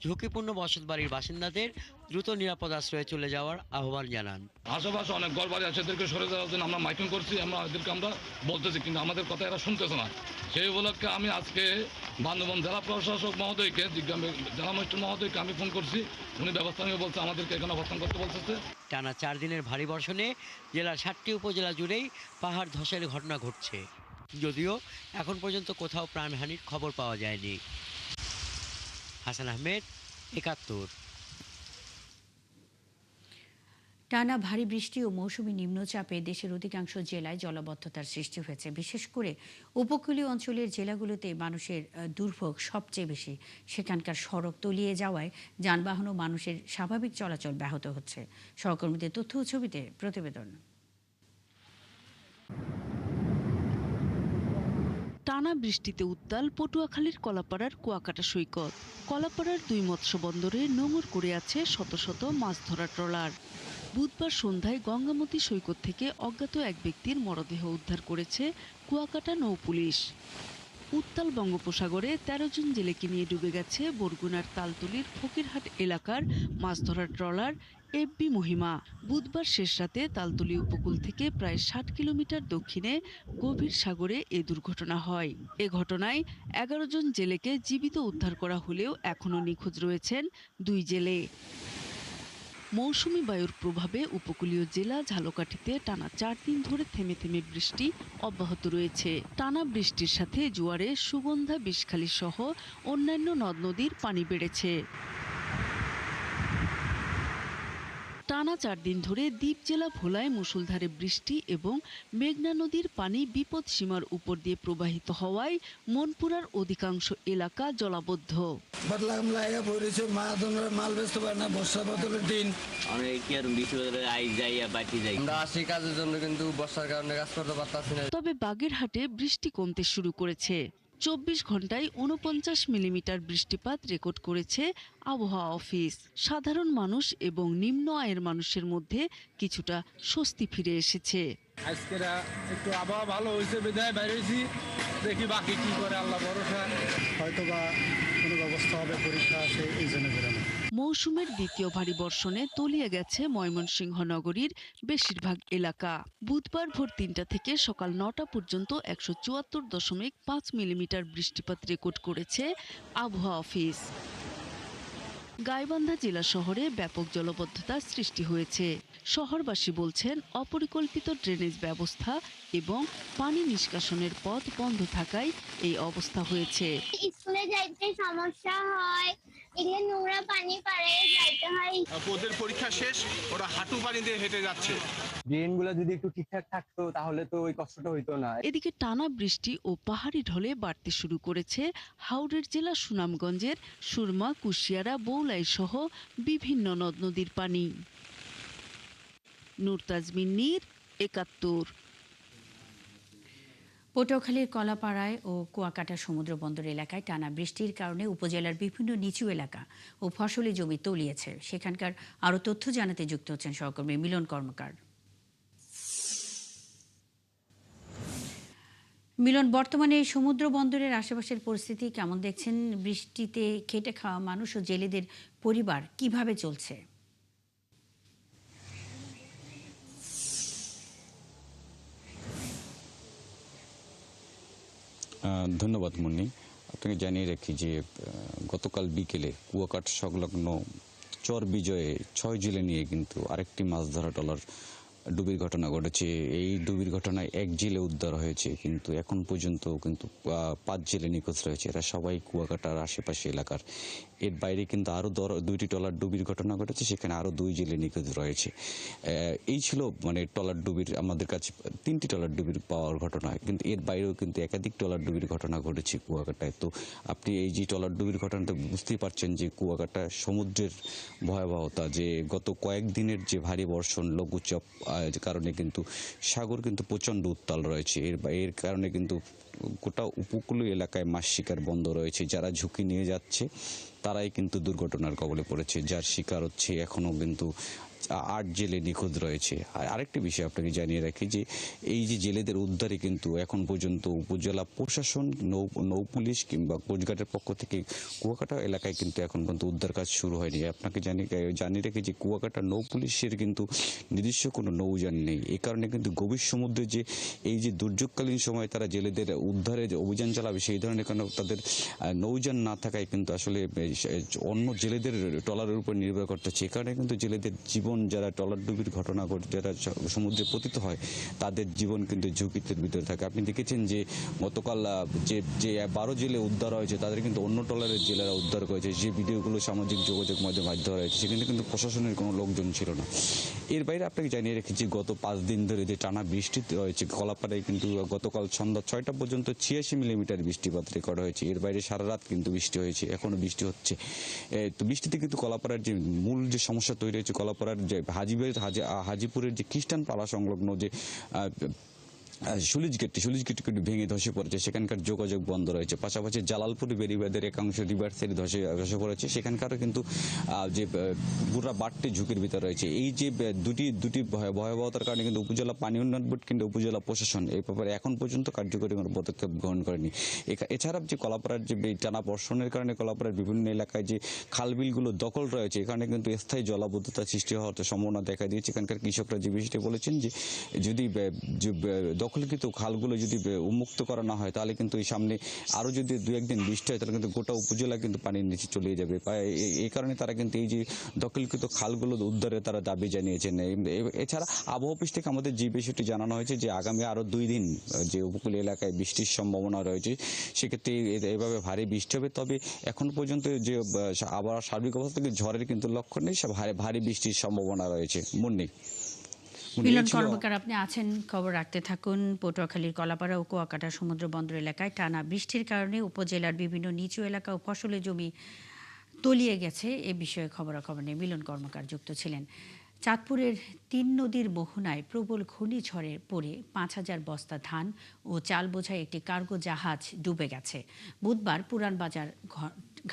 [SPEAKER 19] ঝুঁকিপূর্ণ বসতবাড়ির বাসিন্দাদের দ্রুত নিরাপদ আশ্রয়ে চলে যাওয়ার আহ্বান জানান।
[SPEAKER 21] আশেপাশে অনেক ঘরবাড়ি আছে, এদেরকে সরে যাওয়ার জন্য আমরা মাইকিং করছি, এদেরকে আমরা বলতেছি, কিন্তু আমাদের কথা এরা শুনতেছে না। সেই উপলক্ষে আমি আজকে বান্দরবান জেলা প্রশাসক মহোদয়কে, জেলা ম্যাজিস্ট্রেট মহোদয়কে আমি ফোন করছি। উনি ব্যবস্থা নিয়ে বলছে আমাদেরকে এখানে অবস্থান করতে বলতেছে।
[SPEAKER 19] টানা 4 দিনের ভারী বর্ষণে জেলার 7টি উপজেলা জুড়েই পাহাড় ধসের ঘটনা ঘটছে, যদিও এখন পর্যন্ত কোথাও প্রাণহানির খবর পাওয়া যায়নি। হাসান আহমেদ, 71।
[SPEAKER 1] টানা ভারী বৃষ্টি ও মৌসুমী নিম্নচাপে দেশের অধিকাংশ জেলায় জলাবদ্ধতার সৃষ্টি হয়েছে। বিশেষ করে উপকূলীয় অঞ্চলের জেলাগুলোতে মানুষের দুর্ভোগ সবচেয়ে বেশি। সেখানকার সড়ক তলিয়ে যাওয়ায় যানবাহন ও মানুষের স্বাভাবিক চলাচল ব্যাহত হচ্ছে। সহকর্মীদের তথ্য ও ছবিতে প্রতিবেদন।
[SPEAKER 22] টানা বৃষ্টিতে উত্তাল পটুয়াখালীর কলাপাড়ার কুয়াকাটা সৈকত। কলাপাড়ার 2 মৎস্য বন্দরে নোঙর করে আছে শত শত মাছ ধরা ট্রলার। বুধবার সন্ধ্যায় গঙ্গামতী সৈকত থেকে অজ্ঞাত এক ব্যক্তির মরদেহ উদ্ধার করেছে কুয়াকাটা নৌ পুলিশ। উত্তাল বঙ্গোপসাগরে 13 জন জেলেকে নিয়ে ডুবে গেছে বরগুনার তালতলির ফকিরহাট এলাকার মাছ ধরার ট্রলার এফবি মহিমা। বুধবার শেষ রাতে তালতলি উপকূল থেকে প্রায় 60 কিলোমিটার দক্ষিণে গভীর সাগরে এ দুর্ঘটনা হয়। এ ঘটনায় 11 জন জেলেকে জীবিত উদ্ধার করা হলেও এখনও নিখোঁজ রয়েছেন 2 জেলে। মৌসুমী বায়ুর প্রভাবে উপকূলীয় জেলা ঝালকাঠিতে টানা 4 দিন ধরে থেমে থেমে বৃষ্টি অব্যাহত রয়েছে। টানা বৃষ্টির সাথে জোয়ারে সুগন্ধা, বিষখালী সহ অন্যান্য নদ নদীর পানি বেড়েছে। টানা 4 দিন ধরে দ্বীপ জেলা ভোলায় মুষলধারে বৃষ্টি এবং মেঘনা নদীর পানি বিপদ সীমার উপর দিয়ে প্রবাহিত হওয়ায় মনপুরার অধিকাংশ এলাকা জলাবদ্ধ। তবে বাগেরহাটে বৃষ্টি কমতে শুরু করেছে। 24 ঘন্টায় 49 মিলিমিটার বৃষ্টিপাত রেকর্ড করেছে আবহাওয়া অফিস। সাধারণ মানুষ এবং নিম্ন আয়ের মানুষের মধ্যে কিছুটা স্বস্তি ফিরে এসেছে।
[SPEAKER 23] আজকে একটু আবহাওয়া ভালো হয়েছে, বিদায় বাইরেছি, দেখি বাকি কি করে আল্লাহ ভরসা। হয়তোবা কোনো ব্যবস্থা হবে, পরীক্ষা আছে, এই জন্য বেরোনো।
[SPEAKER 22] মৌসুমের দ্বিতীয় ভারী বর্ষণে তলিয়ে গেছে ময়মনসিংহ নগরীর বেশিরভাগ এলাকা। বুধবার ভোর 3টা থেকে সকাল 9টা পর্যন্ত 174.5 মিলিমিটার বৃষ্টিপাত রেকর্ড করেছে আবহাওয়া অফিস। গাইবান্ধা জেলা শহরে ব্যাপক জলাবদ্ধতার সৃষ্টি হয়েছে। শহরবাসী বলছেন অপরিকল্পিত ড্রেনেজ ব্যবস্থা এবং পানি নিষ্কাশনের পথ বন্ধ থাকায় এই অবস্থা হয়েছে।
[SPEAKER 24] স্কুলে যাইতে সমস্যা হয়, এগুলো নোংরা পানি পারে যাইতে হয়।
[SPEAKER 23] ওদের পরীক্ষা শেষ, ওরা হাঁটু পানি দিয়ে হেঁটে যাচ্ছে।
[SPEAKER 4] ড্রেনগুলো যদি একটু ঠিকঠাক থাকতো তাহলে তো ওই কষ্টটা হইতো না।
[SPEAKER 22] এদিকে টানা বৃষ্টি ও পাহাড়ি ঢলে বাড়তে শুরু করেছে হাওড়ের জেলা সুনামগঞ্জের সুরমা, কুশিয়ারা, বৌলাই সহ বিভিন্ন নদ নদীর পানি। নূর তাজমিন নীর, 71।
[SPEAKER 1] পটুয়াখালীর কলাপাড়ায় ও কুয়াকাটা সমুদ্র বন্দর এলাকায় টানা বৃষ্টির কারণে উপজেলার বিভিন্ন নিচু এলাকা ও ফসলি জমি তলিয়েছে। সেখানকার আরও তথ্য জানাতে যুক্ত হচ্ছেন সহকর্মী মিলন কর্মকার। মিলন, বর্তমানে সমুদ্র বন্দরের আশেপাশের পরিস্থিতি কেমন দেখছেন? বৃষ্টিতে খেটে খাওয়া মানুষ ও জেলেদের পরিবার কিভাবে চলছে?
[SPEAKER 5] ধন্যবাদ মুন্নি। আপনাকে জানিয়ে রাখি যে গতকাল বিকেলে কুয়াকাটা সংলগ্ন চর বিজয়ে 6 জেলে নিয়ে কিন্তু আরেকটি মাছ ধরা ট্রলার ডুবির ঘটনা ঘটেছে। এই ডুবির ঘটনায় 1 জেলে উদ্ধার হয়েছে, কিন্তু এখন পর্যন্ত কিন্তু 5 জেলে নিখোঁজ রয়েছে। এরা সবাই কুয়াকাটার আশেপাশে এলাকার। এর বাইরে কিন্তু আরও 2টি ট্রলার ডুবির ঘটনা ঘটেছে, সেখানে আরও 2 জেলে নিখোঁজ রয়েছে। এই ছিল মানে ট্রলার ডুবির, আমাদের কাছে 3টি ট্রলার ডুবির পাওয়ার ঘটনা, কিন্তু এর বাইরেও কিন্তু একাধিক ট্রলার ডুবির ঘটনা ঘটেছে কুয়াকাটায়। তো আপনি এই যে ট্রলার ডুবির ঘটনাটা বুঝতেই পারছেন যে কুয়াকাটা সমুদ্রের ভয়াবহতা, যে গত কয়েকদিনের যে ভারী বর্ষণ, লঘুচাপ কারণে কিন্তু সাগর কিন্তু প্রচণ্ড উত্তাল রয়েছে। এর কারণে কিন্তু গোটা উপকূলীয় এলাকায় মাছ শিকার বন্ধ রয়েছে। যারা ঝুঁকি নিয়ে যাচ্ছে তারাই কিন্তু দুর্ঘটনার কবলে পড়েছে, যার শিকার হচ্ছে এখনও কিন্তু 8 জেলে নিখোঁজ রয়েছে। আর আরেকটি বিষয় আপনাকে জানিয়ে রাখি যে এই যে জেলেদের উদ্ধারে কিন্তু এখন পর্যন্ত উপজেলা প্রশাসন, নৌ পুলিশ কিংবা কোস্টগার্ডের পক্ষ থেকে কুয়াকাটা এলাকায় কিন্তু এখন পর্যন্ত উদ্ধার কাজ শুরু হয়নি। আপনাকে জানিয়ে রাখি যে কুয়াকাটা নৌ পুলিশের কিন্তু নিজস্ব কোনো নৌযান নেই। এই কারণে কিন্তু গভীর সমুদ্রে যে এই যে দুর্যোগকালীন সময় তারা জেলেদের উদ্ধারে যে অভিযান চালাবে, সেই ধরনের কারণে তাদের নৌযান না থাকায় কিন্তু আসলে অন্য জেলেদের ট্রলারের উপর নির্ভর করতে হচ্ছে। এই কারণে কিন্তু জেলেদের জীবন, যারা ট্রলার ডুবির ঘটনা ঘটে, যারা সমুদ্রে পতিত হয়, তাদের জীবন কিন্তু ঝুঁকিতে ভিতরে থাকে। আপনি দেখেছেন যে গতকাল যে 12 জেলে উদ্ধার হয়েছে, তাদের কিন্তু অন্য ট্রলারের জেলেরা উদ্ধার করেছে। যে ভিডিওগুলো সামাজিক যোগাযোগ মাধ্যমে ধরা হয়েছে, সেখানে কিন্তু প্রশাসনের কোনো লোকজন ছিল না। এর বাইরে আপনাকে জানিয়ে রেখেছি গত 5 দিন ধরে যে টানা বৃষ্টি রয়েছে, কলাপাড়ায় কিন্তু গতকাল সন্ধ্যা 6টা পর্যন্ত 86 মিলিমিটার বৃষ্টিপাত রেকর্ড হয়েছে। এর বাইরে সারা রাত কিন্তু বৃষ্টি হয়েছে, এখনো বৃষ্টি হচ্ছে। তো বৃষ্টিতে কিন্তু কলাপাড়ার যে মূল যে সমস্যা তৈরি হয়েছে, কলাপাড়ার যে হাজিপুরের যে খ্রিস্টান পাড়া সংলগ্ন যে সুলিজ গেট কিন্তু ভেঙে ধসে পড়েছে, সেখানকার যোগাযোগ বন্ধ রয়েছে। পাশাপাশি জালালপুর বেরিবাদের একাংশ রিভার সাইড ধসে পড়েছে, সেখানকারও কিন্তু যে পুরা বাড়তি ঝুঁকির ভিতরে রয়েছে। এই যে দুটি ভয়াবহতার কারণে কিন্তু উপজেলা পানি উন্নয়ন বোর্ড কিন্তু উপজেলা প্রশাসন এই ব্যাপারে এখন পর্যন্ত কার্যকরী কোনো পদক্ষেপ গ্রহণ করেনি। এছাড়া যে কলাপাড়ার যে টানা বর্ষণের কারণে কলাপাড়ার বিভিন্ন এলাকায় যে খালবিলগুলো দখল রয়েছে, এখানে কিন্তু স্থায়ী জলাবদ্ধতা সৃষ্টি হওয়ার সম্ভাবনা দেখা দিয়েছে। এখানকার কৃষকরা যে বিষয়টি বলেছেন যে যদি দখলকৃত খালগুলো যদি উন্মুক্ত করা না হয়, তাহলে কিন্তু এই সামনে আরও যদি 2-1 দিন বৃষ্টি হয়, তাহলে কিন্তু গোটা উপজেলা কিন্তু পানির নিচে চলে যাবে। এই কারণে তারা কিন্তু এই যে দখলকৃত খালগুলো উদ্ধারে তারা দাবি জানিয়েছেন। এছাড়া আবহাওয়া অফিস থেকে আমাদের যে বিষয়টি জানানো হয়েছে যে আগামী আরও 2 দিন যে উপকূলীয় এলাকায় বৃষ্টির সম্ভাবনা রয়েছে, সেক্ষেত্রে এভাবে ভারী বৃষ্টি হবে। তবে এখন পর্যন্ত যে আবার সার্বিক অবস্থা থেকে ঝড়ের কিন্তু লক্ষণ নেই, সব ভারী বৃষ্টির সম্ভাবনা রয়েছে। মুন্নি।
[SPEAKER 1] মিলন কর্মকার, আপনি আছেন, খবর রাখতে থাকুন। পটুয়াখালীর কলাপাড়া ও কুয়াকাটা সমুদ্র বন্দর এলাকায় টানা বৃষ্টির কারণে উপজেলার বিভিন্ন নিচু এলাকা ও ফসলের জমি তলিয়ে গেছে। এ বিষয়ে খবরাখবর নিয়ে মিলন কর্মকার যুক্ত ছিলেন। চাঁদপুরের 3 নদীর মোহনায় প্রবল ঘূর্ণিঝড়ে পড়ে 5000 বস্তা ধান ও চাল বোঝাই একটি কার্গো জাহাজ ডুবে গেছে। বুধবার পুরানবাজার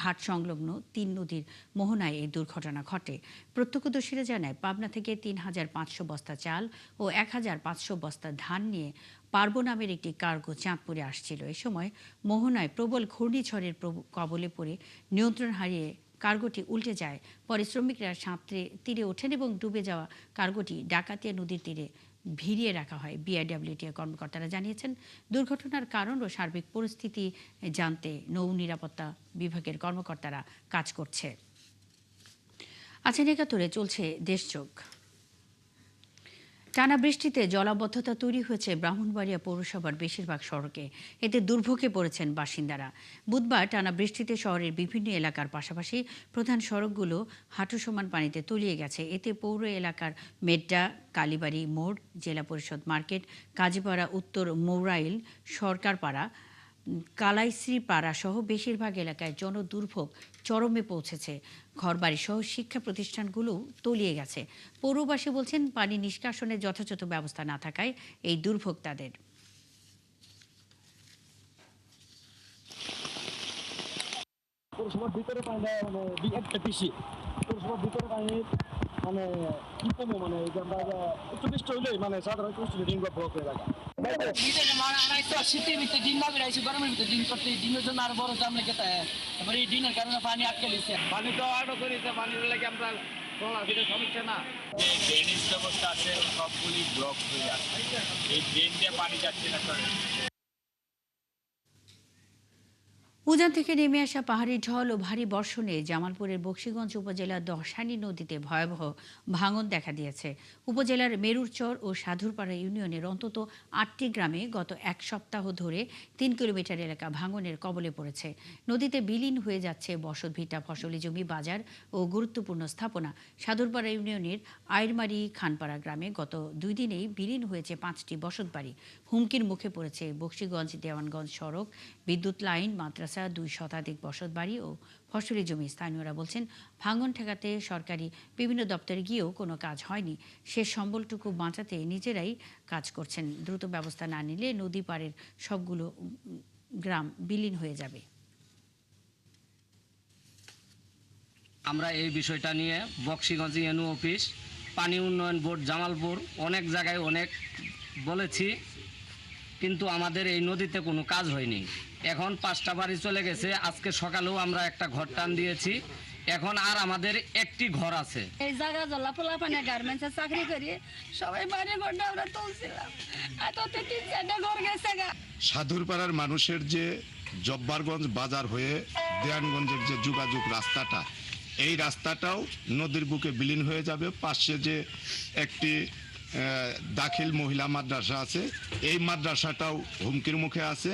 [SPEAKER 1] ঘাট সংলগ্ন 3 নদীর মোহনায় এই দুর্ঘটনা ঘটে। প্রত্যক্ষদর্শীরা জানায়, পাবনা থেকে 3500 বস্তা চাল ও 1500 বস্তা ধান নিয়ে পার্বো নামের একটি কার্গো চাঁদপুরে আসছিল। এ সময় মোহনায় প্রবল ঘূর্ণিঝড়ের কবলে পড়ে নিয়ন্ত্রণ হারিয়ে কার্গোটি উল্টে যায়। পরে শ্রমিকরা সাঁতরে তীরে ওঠেন এবং ডুবে যাওয়া কার্গোটি ডাকাতিয়া নদীর তীরে ভিড়িয়ে রাখা হয়। বিআইডব্লিউটিএ কর্মকর্তারা জানিয়েছেন, দুর্ঘটনার কারণ ও সার্বিক পরিস্থিতি জানতে নৌ নিরাপত্তা বিভাগের কর্মকর্তারা কাজ করছে। একাত্তরে চলছে দেশযোগ। টানা বৃষ্টিতে জলাবদ্ধতা তৈরি হয়েছে ব্রাহ্মণবাড়িয়া পৌরসভার বেশিরভাগ সড়কে। এতে দুর্ভোগে পড়েছেন বাসিন্দারা। বুধবার টানা বৃষ্টিতে শহরের বিভিন্ন এলাকার পাশাপাশি প্রধান সড়কগুলো হাঁটু সমান পানিতে তলিয়ে গেছে। এতে পৌর এলাকার মেড্ডা, কালীবাড়ি মোড়, জেলা পরিষদ মার্কেট, কাজীপাড়া উত্তর মৌরাইল, সরকারপাড়া, কালাইশ্রী পাড়া সহ বেশিরভাগ এলাকায় জনদুর্ভোগ চরমে পৌঁছেছে। ঘরবাড়ি সহ শিক্ষা প্রতিষ্ঠানগুলো তলিয়ে গেছে। পৌরবাসী বলছেন, পানি নিষ্কাশনের যথাযথ ব্যবস্থা না থাকায় এই দুর্ভোগ তাদের।
[SPEAKER 4] পৌরসভার ভিতরে পানিটা একটা বেশি, পৌরসভার ভিতরে পানি কি কমে, আমরা একটু বৃষ্টি হইলে সাধারণ ব্লক এলাকা
[SPEAKER 2] শীতের ভিতরে ডিম না বেড়াইছি, গরমের ভিতরে ডিম করতে ডিমের জন্য আরো বড় দাম লেগে থাকে। তারপরে এই ডিমের কারণে পানি আটকে দিচ্ছে, পানি তো আরো করেছে, পানির লাগে আমরা সমস্যা না।
[SPEAKER 14] ড্রেনেজ ব্যবস্থা আছে সবগুলি ব্লক হয়ে আছে, এই ড্রেন দিয়ে পানি যাচ্ছে না।
[SPEAKER 1] উজান থেকে নেমে আসা পাহাড়ি ঢল ও ভারী বর্ষণে জামালপুরের বকশীগঞ্জ উপজেলার দশানী নদীতে ভয়াবহ ভাঙন দেখা দিয়েছে। উপজেলার মেরুরচর ও সাধুরপাড়া ইউনিয়নের অন্তত ৮টি গ্রামে গত এক সপ্তাহ ধরে ৩ কিলোমিটার এলাকা ভাঙনের কবলে পড়েছে। নদীতে বিলীন হয়ে যাচ্ছে বসতভিটা, ফসলি জমি, বাজার ও গুরুত্বপূর্ণ স্থাপনা। সাধুরপাড়া ইউনিয়নের আইরমারি খানপাড়া গ্রামে গত 2 দিনেই বিলীন হয়েছে 5টি বসতবাড়ি। হুমকির মুখে পড়েছে বকশীগঞ্জ দেওয়ানগঞ্জ সড়ক, বিদ্যুৎ লাইন, মাদ্রাসা, 2 শতাধিক বসতবাড়ি ও ফসলি জমি। স্থানীয়রা বলছেন, ভাঙন ঠেকাতে সরকারি বিভিন্ন দপ্তরে গিয়েও কোনো কাজ হয়নি। শেষ সম্বলটুকু বাঁচাতে নিজেরাই কাজ করছেন। দ্রুত ব্যবস্থা না নিলে নদী পাড়ের সবগুলো গ্রাম বিলীন হয়ে যাবে।
[SPEAKER 6] আমরা এই বিষয়টা নিয়ে বকশীগঞ্জ ইউনো অফিস, পানি উন্নয়ন বোর্ড জামালপুর অনেক জায়গায় অনেক বলেছি, কিন্তু আমাদের এই নদীতে কোনো কাজ হয়নি। এখন 5টা বাড়ি চলে গেছে, আজকে সকালেও আমরা একটা ঘর টান দিয়েছি, এখন আর আমাদের একটি ঘর আছে।
[SPEAKER 7] এই জায়গা জলাপোলা পানি গার্মেন্টসে চাকরি করি, সবাই বাড়ি ঘরটা আমরা তুলছিলাম, এত 3-4টা ঘর গেছে।
[SPEAKER 8] সাধুরপাড়ার মানুষের যে জব্বারগঞ্জ বাজার হয়ে দেওয়ানগঞ্জের যে যোগাযোগ রাস্তাটা, এই রাস্তাটাও নদীর বুকে বিলীন হয়ে যাবে। পাশে যে একটি দাখিল মহিলা মাদ্রাসা আছে, এই মাদ্রাসাটাও হুমকির মুখে আছে।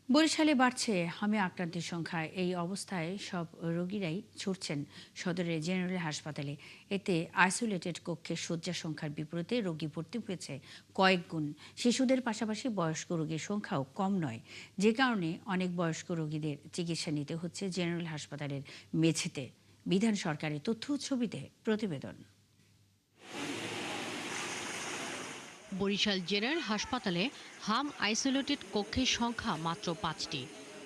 [SPEAKER 1] বরিশালে বাড়ছে হামে আক্রান্তের সংখ্যা। এই অবস্থায় সব রোগীরাই ছুটছেন সদরের জেনারেল হাসপাতালে। এতে আইসোলেটেড কক্ষের শয্যা সংখ্যার বিপরীতে রোগী ভর্তি হয়েছে কয়েক গুণ। শিশুদের পাশাপাশি বয়স্ক রোগীর সংখ্যাও কম নয়, যে কারণে অনেক বয়স্ক রোগীদের চিকিৎসা নিতে হচ্ছে জেনারেল হাসপাতালের মেঝেতে। বিধান সরকারের তথ্য ছবিতে প্রতিবেদন।
[SPEAKER 25] বরিশাল জেনারেল হাসপাতালে হাম আইসোলেটেড কক্ষের সংখ্যা মাত্র 5টি,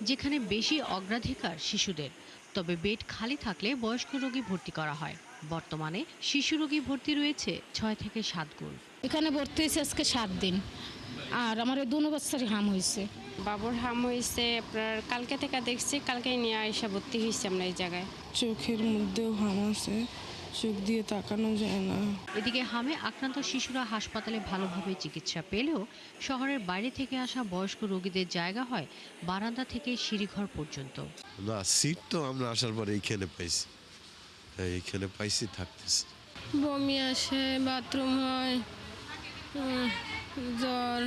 [SPEAKER 25] যেখানে বেশি অগ্রাধিকার শিশুদের। তবে বেড খালি থাকলে বয়স্ক রোগী ভর্তি করা হয়। বর্তমানে শিশু রোগী ভর্তি রয়েছে 6 থেকে 7 গুণ।
[SPEAKER 26] এখানে ভর্তি হয়েছে আজকে 7 দিন, আর আমার 2 বছরই হাম হয়েছে।
[SPEAKER 27] বাবুর হাম হয়েছে আপনার কালকে থেকে দেখছি, কালকে নিয়ে আইসা ভর্তি হয়েছে আমরা এই জায়গায়।
[SPEAKER 28] চোখের মধ্যেও হাম আছে, চোখ দিয়ে তাকানো যায় না।
[SPEAKER 25] এদিকে হামে আক্রান্ত শিশুরা হাসপাতালে ভালোভাবে চিকিৎসা পেলেও শহরের বাইরে থেকে আসা বয়স্ক রোগীদের জায়গা হয় বারান্দা থেকে সিঁড়িঘর পর্যন্ত।
[SPEAKER 29] না, সিট তো আমরা আসার পরে এইখানে পাইছি থাকতেছি।
[SPEAKER 26] বমি আসে, বাথরুম হয়, জ্বর।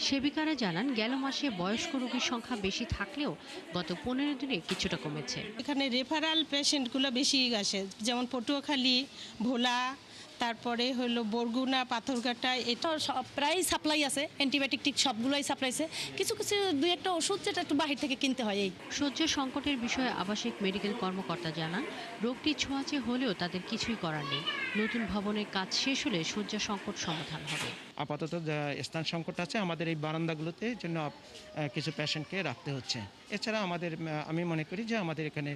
[SPEAKER 25] সেবিকারা জানান, গেল মাসে বয়স্ক রোগীর সংখ্যা বেশি থাকলেও গত 15 দিনে কিছুটা কমেছে।
[SPEAKER 30] এখানে রেফারাল পেশেন্টগুলো বেশি আসে, যেমন পটুয়াখালী, ভোলা, তারপরে হলো বরগুনা, পাথরঘাটা। এটা সব প্রায় সাপ্লাই আছে, অ্যান্টিবায়োটিক ঠিক সবগুলোই সাপ্লাইছে, কিছু কিছু 2-1টা ওষুধ যেটা একটু বাহির থেকে কিনতে হয়। এই
[SPEAKER 25] শয্যা সংকটের বিষয়ে আবাসিক মেডিকেল কর্মকর্তা জানান, রোগটি ছোঁয়াচে হলেও তাদের কিছুই করার নেই। নতুন ভবনের কাজ শেষ হলে শয্যা সংকট সমাধান হবে।
[SPEAKER 31] আপাতত স্থান সংকট আছে, আমাদের এই বারান্দাগুলোতে জন্য কিছু পেশেন্টকে রাখতে হচ্ছে। এছাড়া আমি মনে করি যে আমাদের এখানে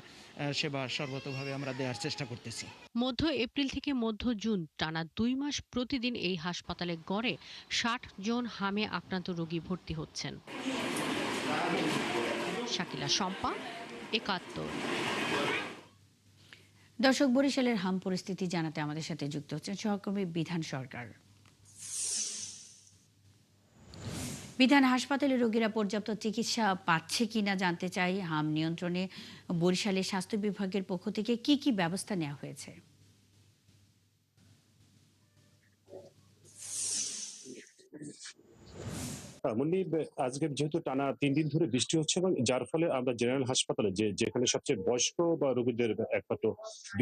[SPEAKER 31] সেবা সর্বতভাবে আমরা দেওয়ার চেষ্টা করতেছি।
[SPEAKER 25] মধ্য এপ্রিল থেকে মধ্য জুন টানা 2 মাস প্রতিদিন এই হাসপাতালে গড়ে 60 জন হামে আক্রান্ত রোগী ভর্তি হচ্ছেন। শাকিলা শম্পা, 71।
[SPEAKER 1] দর্শক, বরিশালের হাম পরিস্থিতি জানাতে আমাদের সাথে যুক্ত হচ্ছেন সহকর্মী বিধান সরকার। বিধান, হাসপাতালে রোগীরা পর্যাপ্ত চিকিৎসা পাচ্ছে কিনা জানতে চাই। হাম নিয়ন্ত্রণে বরিশালের স্বাস্থ্য বিভাগের পক্ষ থেকে কি কি ব্যবস্থা নেওয়া হয়েছে?
[SPEAKER 32] আজকে যেহেতু টানা 3 দিন ধরে বৃষ্টি হচ্ছে এবং যার ফলে আমরা জেনারেল হাসপাতালে যেখানে সবচেয়ে বয়স্ক বা রোগীদের একমাত্র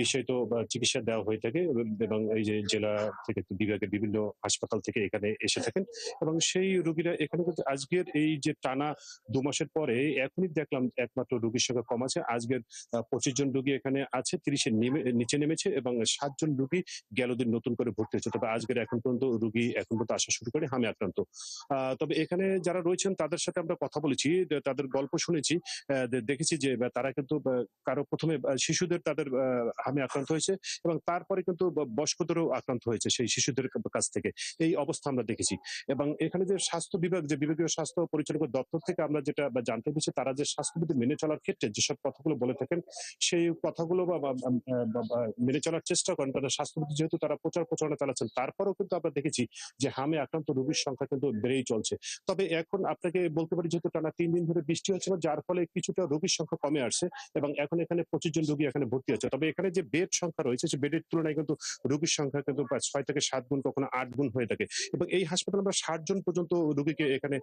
[SPEAKER 32] বিষয় তো চিকিৎসা দেওয়া হয়ে থাকে এবং এই যে জেলা থেকে বিভাগের বিভিন্ন হাসপাতাল থেকে এখানে এসে থাকেন এবং সেই রোগীরা এখানে কিন্তু আজকের এই যে টানা 2 মাসের পরে এখনই দেখলাম একমাত্র রোগীর সংখ্যা কম আছে। আজকের 25 জন রোগী এখানে আছে, 30-এর নিচে নেমেছে এবং 7 জন রোগী গেল দিন নতুন করে ভর্তি হয়েছে। তবে আজকের এখন পর্যন্ত রোগী আসা শুরু করে হামে আক্রান্ত। তবে এখানে যারা রয়েছেন তাদের সাথে আমরা কথা বলেছি, তাদের গল্প শুনেছি, দেখেছি যে তারা কিন্তু কারো প্রথমে শিশুদের তাদের হামে আক্রান্ত হয়েছে এবং তারপরে কিন্তু বয়স্কদেরও আক্রান্ত হয়েছে সেই শিশুদের কাছ থেকে, এই অবস্থা আমরা দেখেছি। এবং এখানে যে স্বাস্থ্য বিভাগ, যে বিভাগীয় স্বাস্থ্য পরিচালক দপ্তর থেকে আমরা যেটা জানতে পেরেছি, তারা যে স্বাস্থ্যবিধি মেনে চলার ক্ষেত্রে যেসব কথাগুলো বলে থাকেন সেই কথাগুলো মেনে চলার চেষ্টা করেন। তাদের স্বাস্থ্যবিধি যেহেতু তারা প্রচারণা চালাচ্ছেন, তারপরেও কিন্তু আমরা দেখেছি যে হামে আক্রান্ত রোগীর সংখ্যা কিন্তু বেড়েই চলছে। তবে এখন আপনাকে বলতে পারি যেহেতু টানা 3 দিন ধরে বৃষ্টি হচ্ছে, যার ফলে কিছুটা রোগীর সংখ্যা কমে আসছে এবং এখন এখানে 25 জন রোগী এখানে ভর্তি আছে। তবে এখানে যে বেড সংখ্যা রয়েছে, সে বেডের তুলনায় কিন্তু রোগীর সংখ্যা কিন্তু 6 থেকে 7 গুণ, কখনো 8 গুণ হয়ে থাকে এবং এই হাসপাতালে আমরা 60 জন পর্যন্ত রোগীকে এখানে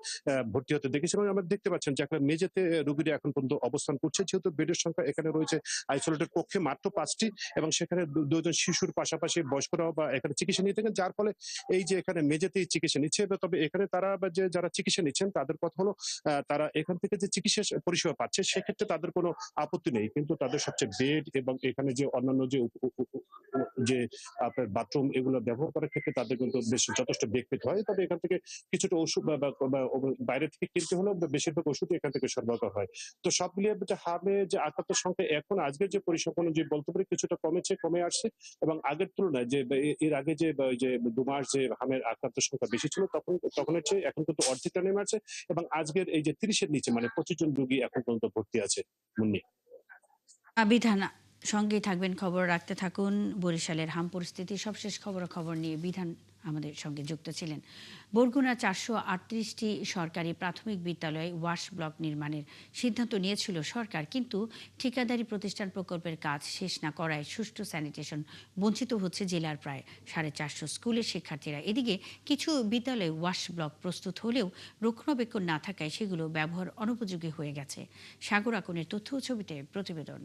[SPEAKER 32] ভর্তি হতে দেখেছি। এবং আমরা দেখতে পাচ্ছেন যে একটা মেঝেতে রোগীরা এখন পর্যন্ত অবস্থান করছে, যেহেতু বেডের সংখ্যা এখানে রয়েছে আইসোলেটেড কক্ষে মাত্র 5টি এবং সেখানে 2 জন শিশুর পাশাপাশি বয়স্করাও এখানে চিকিৎসা নিয়ে থাকেন, যার ফলে এই যে এখানে মেঝেতেই চিকিৎসা নিচ্ছে। তবে এখানে তারা যে যারা চিকিৎসা নিচ্ছেন তাদের কথা হলো তারা এখান থেকে যে চিকিৎসা পরিষেবা পাচ্ছে সেক্ষেত্রে তাদের কোনো আপত্তি নেই, কিন্তু তাদের সবচেয়ে বেড এবং এখানে যে অন্যান্য যে আপনার বাথরুম এগুলো ব্যবহার করার ক্ষেত্রে তাদের কিন্তু বেশ যথেষ্ট বেগ পেতে হয়। তবে এখান থেকে কিছুটা ওষুধ বাইরে থেকে কিনতে হলেও বেশিরভাগ ওষুধ এখান থেকে সরবরাহ হয়। তো সব মিলিয়ে হামে যে আক্রান্ত সংখ্যা এখন আজকের যে পরিসংখ্যান যে বলতে পারি কিছুটা কমে আসছে এবং আগের তুলনায় যে এর আগে যে 2 মাস যে হামের আক্রান্ত সংখ্যা বেশি ছিল তখনের চেয়ে এখন কিন্তু অর্ধেকটা নেমে আছে এবং আজকের এই যে 30-এর নিচে মানে 25 জন রোগী এখন পর্যন্ত ভর্তি আছে। মুন্নি,
[SPEAKER 1] বিধান সঙ্গেই থাকবেন, খবর রাখতে থাকুন। বরিশালের হাম পরিস্থিতি সবশেষ খবর নিয়ে বিধান আমাদের সঙ্গে যুক্ত ছিলেন। বরগুনা 438টি সরকারি প্রাথমিক বিদ্যালয়ে ওয়াশ ব্লক নির্মাণের সিদ্ধান্ত নিয়েছিল সরকার, কিন্তু ঠিকাদারি প্রতিষ্ঠান প্রকল্পের কাজ শেষ না করায় সুষ্ঠু স্যানিটেশন বঞ্চিত হচ্ছে জেলার প্রায় 450 স্কুলের শিক্ষার্থীরা। এদিকে কিছু বিদ্যালয়ে ওয়াশ ব্লক প্রস্তুত হলেও রক্ষণাবেক্ষণ না থাকায় সেগুলো ব্যবহার অনুপযোগী হয়ে গেছে। সাগর আকনের তথ্য ও ছবিতে প্রতিবেদন।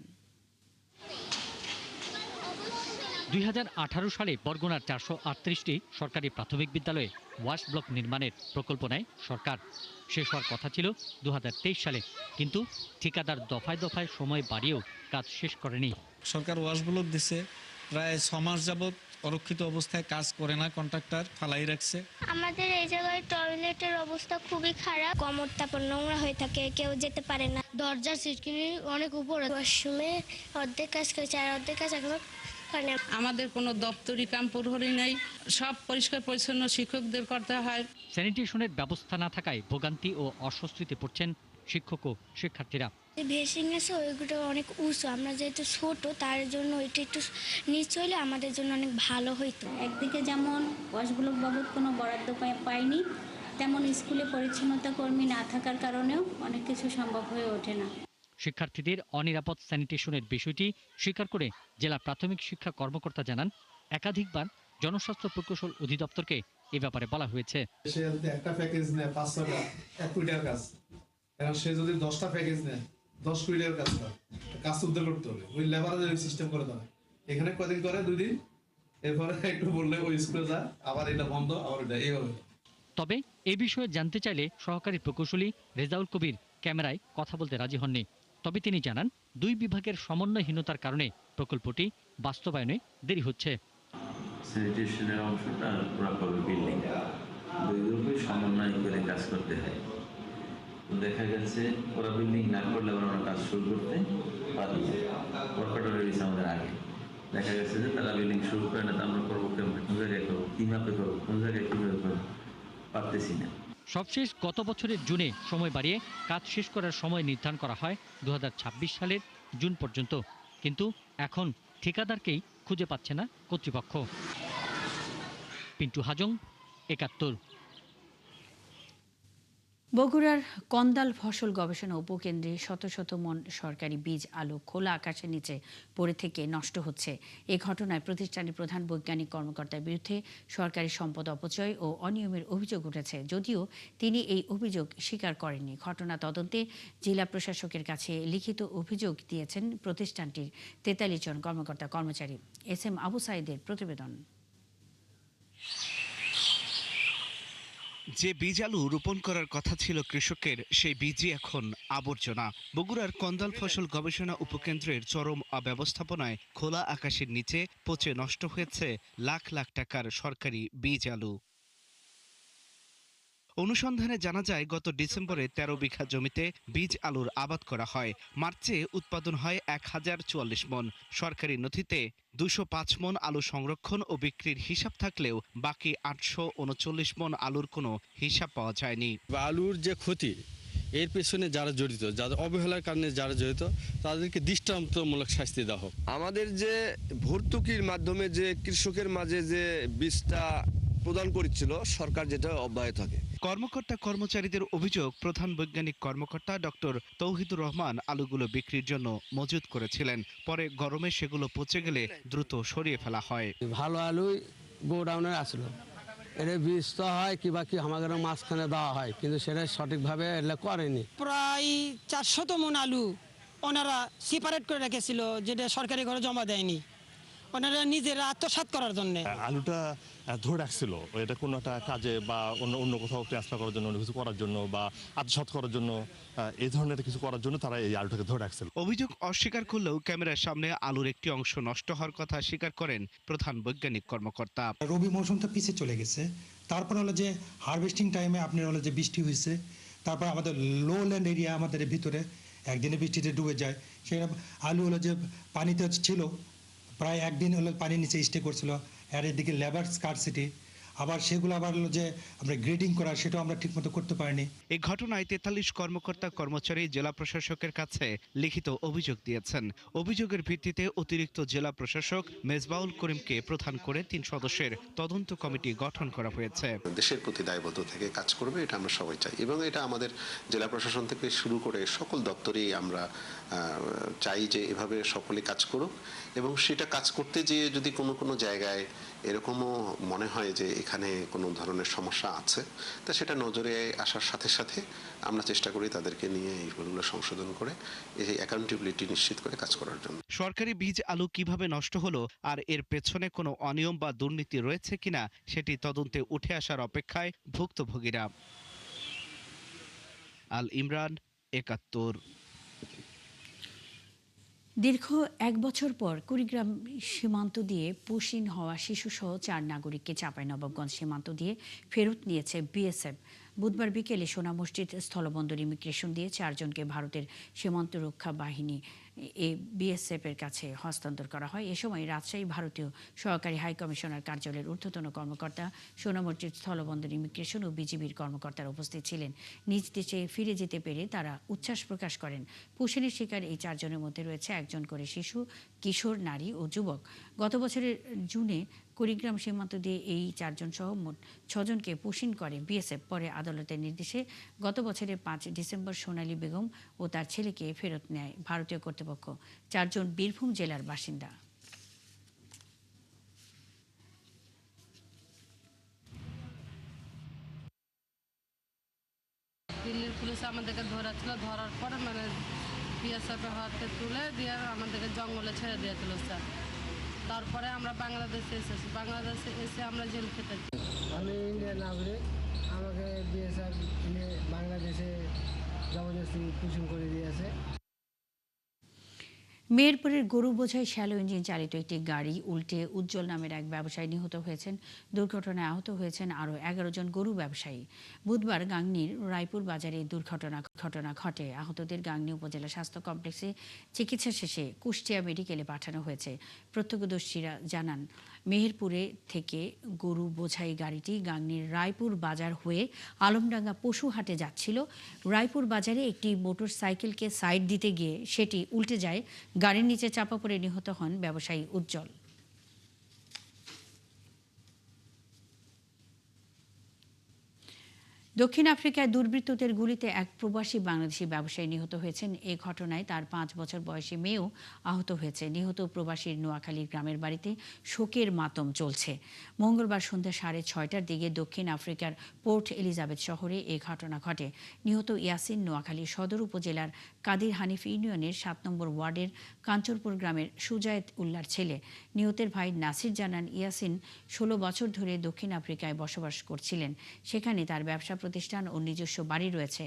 [SPEAKER 3] 2018 সালে বরগুনার 438টি সরকারি প্রাথমিক বিদ্যালয়ে ওয়াশ ব্লক নির্মাণের প্রকল্প নেয় সরকার। শেষ হওয়ার কথা ছিল 2023 সালে, কিন্তু ঠিকাদার দফায় দফায় সময় বাড়িয়েও কাজ শেষ করেনি।
[SPEAKER 9] সরকার ওয়াশ ব্লক দিছে, প্রায় 6 মাস যাবত অরক্ষিত অবস্থায় কাজ করে না, কন্ট্রাক্টর ফালাই রাখছে।
[SPEAKER 24] আমাদের এই জায়গায় টয়লেটের অবস্থা খুবই খারাপ, কমর তারপর নোংরা হয়ে থাকে, কেউ যেতে পারে না। দরজার সিটকিনি অনেক উপরে, ওয়াশরুমে অর্ধেক কাজ করেছে আর অর্ধেক কাজ এখনো।
[SPEAKER 30] আমাদের কোনো দপ্তরি কাম প্রহরী নেই, সব পরিষ্কার পরিচ্ছন্ন শিক্ষকদের করতে হয়।
[SPEAKER 3] স্যানিটেশনের ব্যবস্থা না থাকায় ভোগান্তি ও অস্বস্তিতে পড়ছেন শিক্ষক ও শিক্ষার্থীরা।
[SPEAKER 24] বেসিং আছে ওইগুলো অনেক উঁচু, আমরা যেহেতু ছোট তার জন্য ওইটা একটু নিচু হলে আমাদের জন্য অনেক ভালো হইতো।
[SPEAKER 10] একদিকে যেমন ওয়াশ ব্লক বাবদ কোনো বরাদ্দ পাইনি, তেমন স্কুলে পরিচ্ছন্নতা কর্মী না থাকার কারণেও অনেক কিছু সম্ভব হয়ে ওঠে না।
[SPEAKER 3] শিক্ষার্থীদের অনিরাপদ স্যানিটেশনের বিষয়টি স্বীকার করে জেলা প্রাথমিক শিক্ষা কর্মকর্তা জানান, একাধিকবার জনস্বাস্থ্য প্রকৌশল অধিদপ্তরকে এ ব্যাপারে বলা হয়েছে।
[SPEAKER 23] একটা প্যাকেজ নেয় 500টা 1 কোটি টাকার কাজ, এখন সে যদি 10টা প্যাকেজ নেয় 10 কোটি টাকার কাজ উদ্ধার করতে হবে, ওই লেবারের সিস্টেম করে দেওয়া। এখানে কদিন করে 2 দিন, এরপরে একটু বললে ওই স্কুলে যায়, আবার এটা বন্ধ, আবার এটা এইভাবে।
[SPEAKER 3] তবে এই বিষয়ে জানতে চাইলে সহকারী প্রকৌশলী রেজাউল কবির ক্যামেরায় কথা বলতে রাজি হননি। তবে তিনি জানান, 2 বিভাগের সমন্বয়হীনতার কারণে প্রকল্পটি বাস্তবায়নে দেরি হচ্ছে।
[SPEAKER 11] স্যানিটেশনের অংশটা পুরো করবে বিল্ডিং, 2 গ্রুপে সমন্বয় করে কাজ করতে হয়। তো দেখা গেছে ওরা বিল্ডিং না করলে আমরা কাজ শুরু করতে পারি না, ওয়ার্কার রয়েছে আমাদের আগে। দেখা গেছে যে তারা বিল্ডিং শুরু করে না, আমরা করবো কোন জায়গায় করবো, কী মাপে করবো, কোন জায়গায় কীভাবে করবো, পারতেছি না।
[SPEAKER 3] সবশেষ গত বছরের জুনে সময় বাড়িয়ে কাজ শেষ করার সময় নির্ধারণ করা হয় 2026 সালের জুন পর্যন্ত, কিন্তু এখন ঠিকাদারকেই খুঁজে পাচ্ছে না কর্তৃপক্ষ। পিন্টু হাজং, 71।
[SPEAKER 1] বগুড়ার কন্দাল ফসল গবেষণা উপকেন্দ্রে শত শত মন সরকারি বীজ আলু খোলা আকাশের নিচে পড়ে থেকে নষ্ট হচ্ছে। এ ঘটনায় প্রতিষ্ঠানের প্রধান বৈজ্ঞানিক কর্মকর্তার বিরুদ্ধে সরকারি সম্পদ অপচয় ও অনিয়মের অভিযোগ উঠেছে, যদিও তিনি এই অভিযোগ স্বীকার করেননি। ঘটনা তদন্তে জেলা প্রশাসকের কাছে লিখিত অভিযোগ দিয়েছেন প্রতিষ্ঠানটির 43 জন কর্মকর্তা কর্মচারী। SM আবু সাইদের প্রতিবেদন।
[SPEAKER 12] যে বীজ আলু রোপণ করার কথা ছিল কৃষকের, সেই বীজই এখন আবর্জনা। বগুড়ার কন্দাল ফসল গবেষণা উপকেন্দ্রের চরম অব্যবস্থাপনায় খোলা আকাশের নিচে পচে নষ্ট হয়েছে লাখ লাখ টাকার সরকারি বীজ আলু। অনুসন্ধানে জানা যায় গত ডিসেম্বরে 13 বিঘা জমিতে বীজ আলুর আবাদ করা হয়। মার্চে উৎপাদন হয় 1044 মন। সরকারি নথিতে 205 মন আলু সংরক্ষণ ও বিক্রির হিসাব থাকলেও বাকি 839 মন আলুর কোনো হিসাব পাওয়া যায়নি।
[SPEAKER 2] আলুর যে ক্ষতি এর পেছনে যারা জড়িত, যাদের অবহেলার কারণে যারা জড়িত, তাদেরকে দৃষ্টান্তমূলক শাস্তি দেওয়া হোক।
[SPEAKER 4] আমাদের যে ভর্তুকির মাধ্যমে যে কৃষকের মাঝে যে বীজটা প্রদান করেছিল সরকার, যেটা অব্যাহত থাকে।
[SPEAKER 12] কর্মকর্তা কর্মচারীদের অভিযোগ, প্রধান বৈজ্ঞানিক কর্মকর্তা ডক্টর তৌহিদুর রহমান আলুগুলো বিক্রির জন্য মজুত করেছিলেন। পরে গরমে সেগুলো পচে গেলে দ্রুত সরিয়ে ফেলা হয়।
[SPEAKER 5] ভালো আলু গোডাউনে আসলো, এর বীজ তো হয় কিবা কি আমাদের মাঝখানে দেওয়া হয়, কিন্তু সেটা সঠিকভাবে এলে করেনি।
[SPEAKER 30] প্রায় 400 মন আলু ওনারা সেপারেট করে রেখেছিল, যেটা সরকারি ঘরে জমা দেয়নি, ওনারা নিজেরা আত্মসাৎ করার জন্য।
[SPEAKER 13] আলুটা ধরে রাখছিল, এটা কোনো একটা কাজে বা অন্য কোথাও ট্রান্সফার করার জন্য, কিছু করার জন্য বা আত্মসাৎ করার জন্য, এই ধরনের কিছু করার জন্য তারা এই আলুটাকে ধরে রাখছিল।
[SPEAKER 12] অভিযোগ অস্বীকার করলেও ক্যামেরার সামনে আলুর একটি অংশ নষ্ট হওয়ার কথা স্বীকার করেন প্রধান বৈজ্ঞানিক কর্মকর্তা।
[SPEAKER 15] রবি মৌসুমটা পিছিয়ে চলে গেছে, তারপর হলো যে হারভেস্টিং টাইমে আপনার হলো যে বৃষ্টি হয়েছে, তারপর আমাদের লো ল্যান্ড এরিয়া আমাদের ভিতরে একদিনে বৃষ্টিতে ডুবে যায়। সেই আলু হলো যে পানিতে ছিল, প্রায় একদিন হলো পানির নিচে স্টে করছিল। আর এদিকে লেবার স্কারসিটি, আবার সেগুলো আবার হলো যে আমরা গ্রেডিং করা, সেটাও আমরা ঠিকমতো করতে পারিনি।
[SPEAKER 12] এই ঘটনায় 43 কর্মকর্তা কর্মচারী জেলা প্রশাসকের কাছে লিখিত অভিযোগ দিয়েছেন। অভিযোগের ভিত্তিতে অতিরিক্ত জেলা প্রশাসক মেজবাউল করিমকে প্রধান করে 3 সদস্যের তদন্ত কমিটি গঠন করা হয়েছে।
[SPEAKER 16] দেশের প্রতি দায়বদ্ধ থেকে কাজ করবে, এটা আমরা সবাই চাই, এবং এটা আমাদের জেলা প্রশাসন থেকে শুরু করে সকল দপ্তরেই আমরা চাই যে এভাবে সকলে কাজ করুক, এবং সেটা কাজ করতে যেয়ে যদি কোনো জায়গায় এরকমও মনে হয় যে এখানে কোনো ধরনের সমস্যা আছে, তা সেটা নজরে আসার সাথে সাথে আমরা চেষ্টা করি তাদেরকে নিয়ে এইগুলো সংশোধন করে এই অ্যাকাউন্টেবিলিটি নিশ্চিত করে কাজ করার জন্য।
[SPEAKER 12] সরকারি বীজ আলু কিভাবে নষ্ট হলো আর এর পেছনে কোনো অনিয়ম বা দুর্নীতি রয়েছে কিনা সেটি তদন্তে উঠে আসার অপেক্ষায় ভুক্তভোগীরা। আল ইমরান, ৭১।
[SPEAKER 1] দীর্ঘ 1 বছর পর কুড়িগ্রাম সীমান্ত দিয়ে পুশিন হওয়া শিশুসহ 4 নাগরিককে চাঁপাইনবাবগঞ্জ সীমান্ত দিয়ে ফেরত নিয়েছে বিএসএফ। বুধবার বিকেলে সোনা মসজিদ স্থলবন্দর ইমিগ্রেশন দিয়ে 4 জনকে ভারতের সীমান্ত রক্ষা বাহিনী বিএসএফের কাছে হস্তান্তর করা হয়। এ সময় রাজশাহী ভারতীয় সহকারী হাই কমিশনার কার্যালয়ের ঊর্ধ্বতন কর্মকর্তা, সোনা মসজিদ স্থলবন্দর ইমিগ্রেশন ও বিজিবির কর্মকর্তারা উপস্থিত ছিলেন। নিজ দেশে ফিরে যেতে পেরে তারা উচ্ছ্বাস প্রকাশ করেন। পুশিনের শিকার এই 4 জনের মধ্যে রয়েছে 1 জন করে শিশু, কিশোর, নারী ও যুবক। গত বছরের জুনে কুড়িগ্রাম সীমান্ত দিয়ে এই 4 জন সহ মোট 6 জনকে পুশিন করে বিএসএফ। পরে আদালতের নির্দেশে গত বছরের 5 ডিসেম্বর সোনালী বেগম ও তার ছেলেকে ফেরত নেয় ভারতীয় কর্তৃপক্ষ। 4 জন বীরভূম জেলার বাসিন্দা।
[SPEAKER 17] দিল্লির পুলিশ আমাদেরকে ধরেছিল, ধরার পরে মানে বিএসএফ হাতে তুলে দিয়ে আমাদেরকে জঙ্গলে ছেড়ে দিয়েছিল স্যার। তারপরে আমরা বাংলাদেশে এসেছি, বাংলাদেশে এসে আমরা জেল খেটেছি।
[SPEAKER 5] আমি ইন্ডিয়ান নাগরিক, আমাকে বিএসএফ বাংলাদেশে জবরদস্তি পুশিং করে দিয়েছে।
[SPEAKER 1] মেহেরপুরের গরু বোঝাই শ্যালো ইঞ্জিন চালিত একটি গাড়ি উল্টে উজ্জ্বল নামের এক ব্যবসায়ী নিহত হয়েছেন। দুর্ঘটনায় আহত হয়েছেন আরও 11 জন গরু ব্যবসায়ী। বুধবার গাংনীর রায়পুর বাজারে দুর্ঘটনা ঘটে। আহতদের গাংনী উপজেলা স্বাস্থ্য কমপ্লেক্সে চিকিৎসা শেষে কুষ্টিয়া মেডিকেলে পাঠানো হয়েছে। প্রত্যক্ষদর্শীরা জানান, মেহেরপুরে থেকে গরু বোঝাই গাড়িটি গাংনীর রায়পুর বাজার হয়ে আলমডাঙ্গা পশু হাটে যাচ্ছিল। রায়পুর বাজারে একটি মোটর সাইকেলকে সাইড দিতে গিয়ে সেটি উল্টে যায়। গাড়ির নিচে চাপা পড়ে নিহত হন ব্যবসায়ী উজ্জ্বল। দক্ষিণ আফ্রিকায় দুর্বৃত্তদের গুলিতে এক প্রবাসী বাংলাদেশি ব্যবসায়ী নিহত হয়েছেন। এই ঘটনায় তার 5 বছর বয়সী মেয়েও আহত হয়েছে। নিহত প্রবাসীর নোয়াখালীর গ্রামের বাড়িতে শোকের মাতম চলছে। মঙ্গলবার সন্ধ্যা 6:30টার দিকে দক্ষিণ আফ্রিকার পোর্ট এলিজাবেথ শহরে এই ঘটনা ঘটে। নিহত ইয়াসিন নোয়াখালী সদর উপজেলার কাদির হানিফ ইউনিয়নের 7 নম্বর ওয়ার্ডের কাঞ্চরপুর গ্রামের সুজায়েত উল্লার ছেলে। নিহতের ভাই নাসির জানান, ইয়াসিন 16 বছর ধরে দক্ষিণ আফ্রিকায় বসবাস করছিলেন। সেখানে তার ব্যবসা প্রতিষ্ঠান ও নিজস্ব বাড়ি রয়েছে।